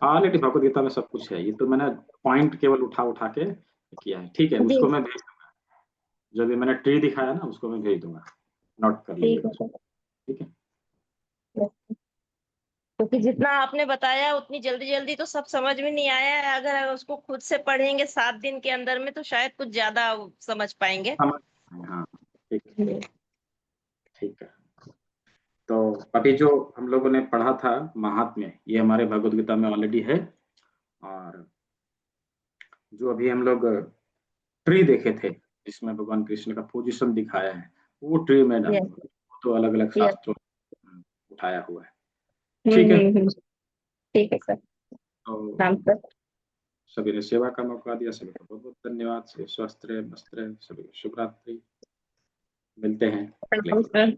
ऑलरेडी भगवद गीता में सब कुछ है, ये तो मैंने पॉइंट केवल उठा उठा के किया है। ठीक है, जी उसको मैं भेज दूंगा, जो भी मैंने ट्री दिखाया ना उसको मैं भेज दूंगा, नोट कर ठीक लीजिएगा। है सर। ठीक है। क्योंकि जितना आपने बताया उतनी जल्दी जल्दी तो सब समझ में नहीं आया है, अगर उसको खुद से पढ़ेंगे 7 दिन के अंदर में तो शायद कुछ ज्यादा समझ पाएंगे। हाँ ठीक है। ठीक है। तो अभी जो हम लोगों ने पढ़ा था महात्म्य, ये हमारे भगवद गीता में ऑलरेडी है। और जो अभी हम लोग ट्री देखे थे जिसमें भगवान कृष्ण का पोजीशन दिखाया है, वो ट्री में यस डालूंगा, तो अलग अलग यस। शास्त्रों में उठाया हुआ है। ठीक है। ठीक है सर। तो नाम सर। सभी ने सेवा का मौका दिया, सभी को बहुत बहुत धन्यवाद। सभी स्वस्थ रहे, मस्त रहे, सभी को शुभ रात्रि। मिलते हैं अगले प्रणाम सर।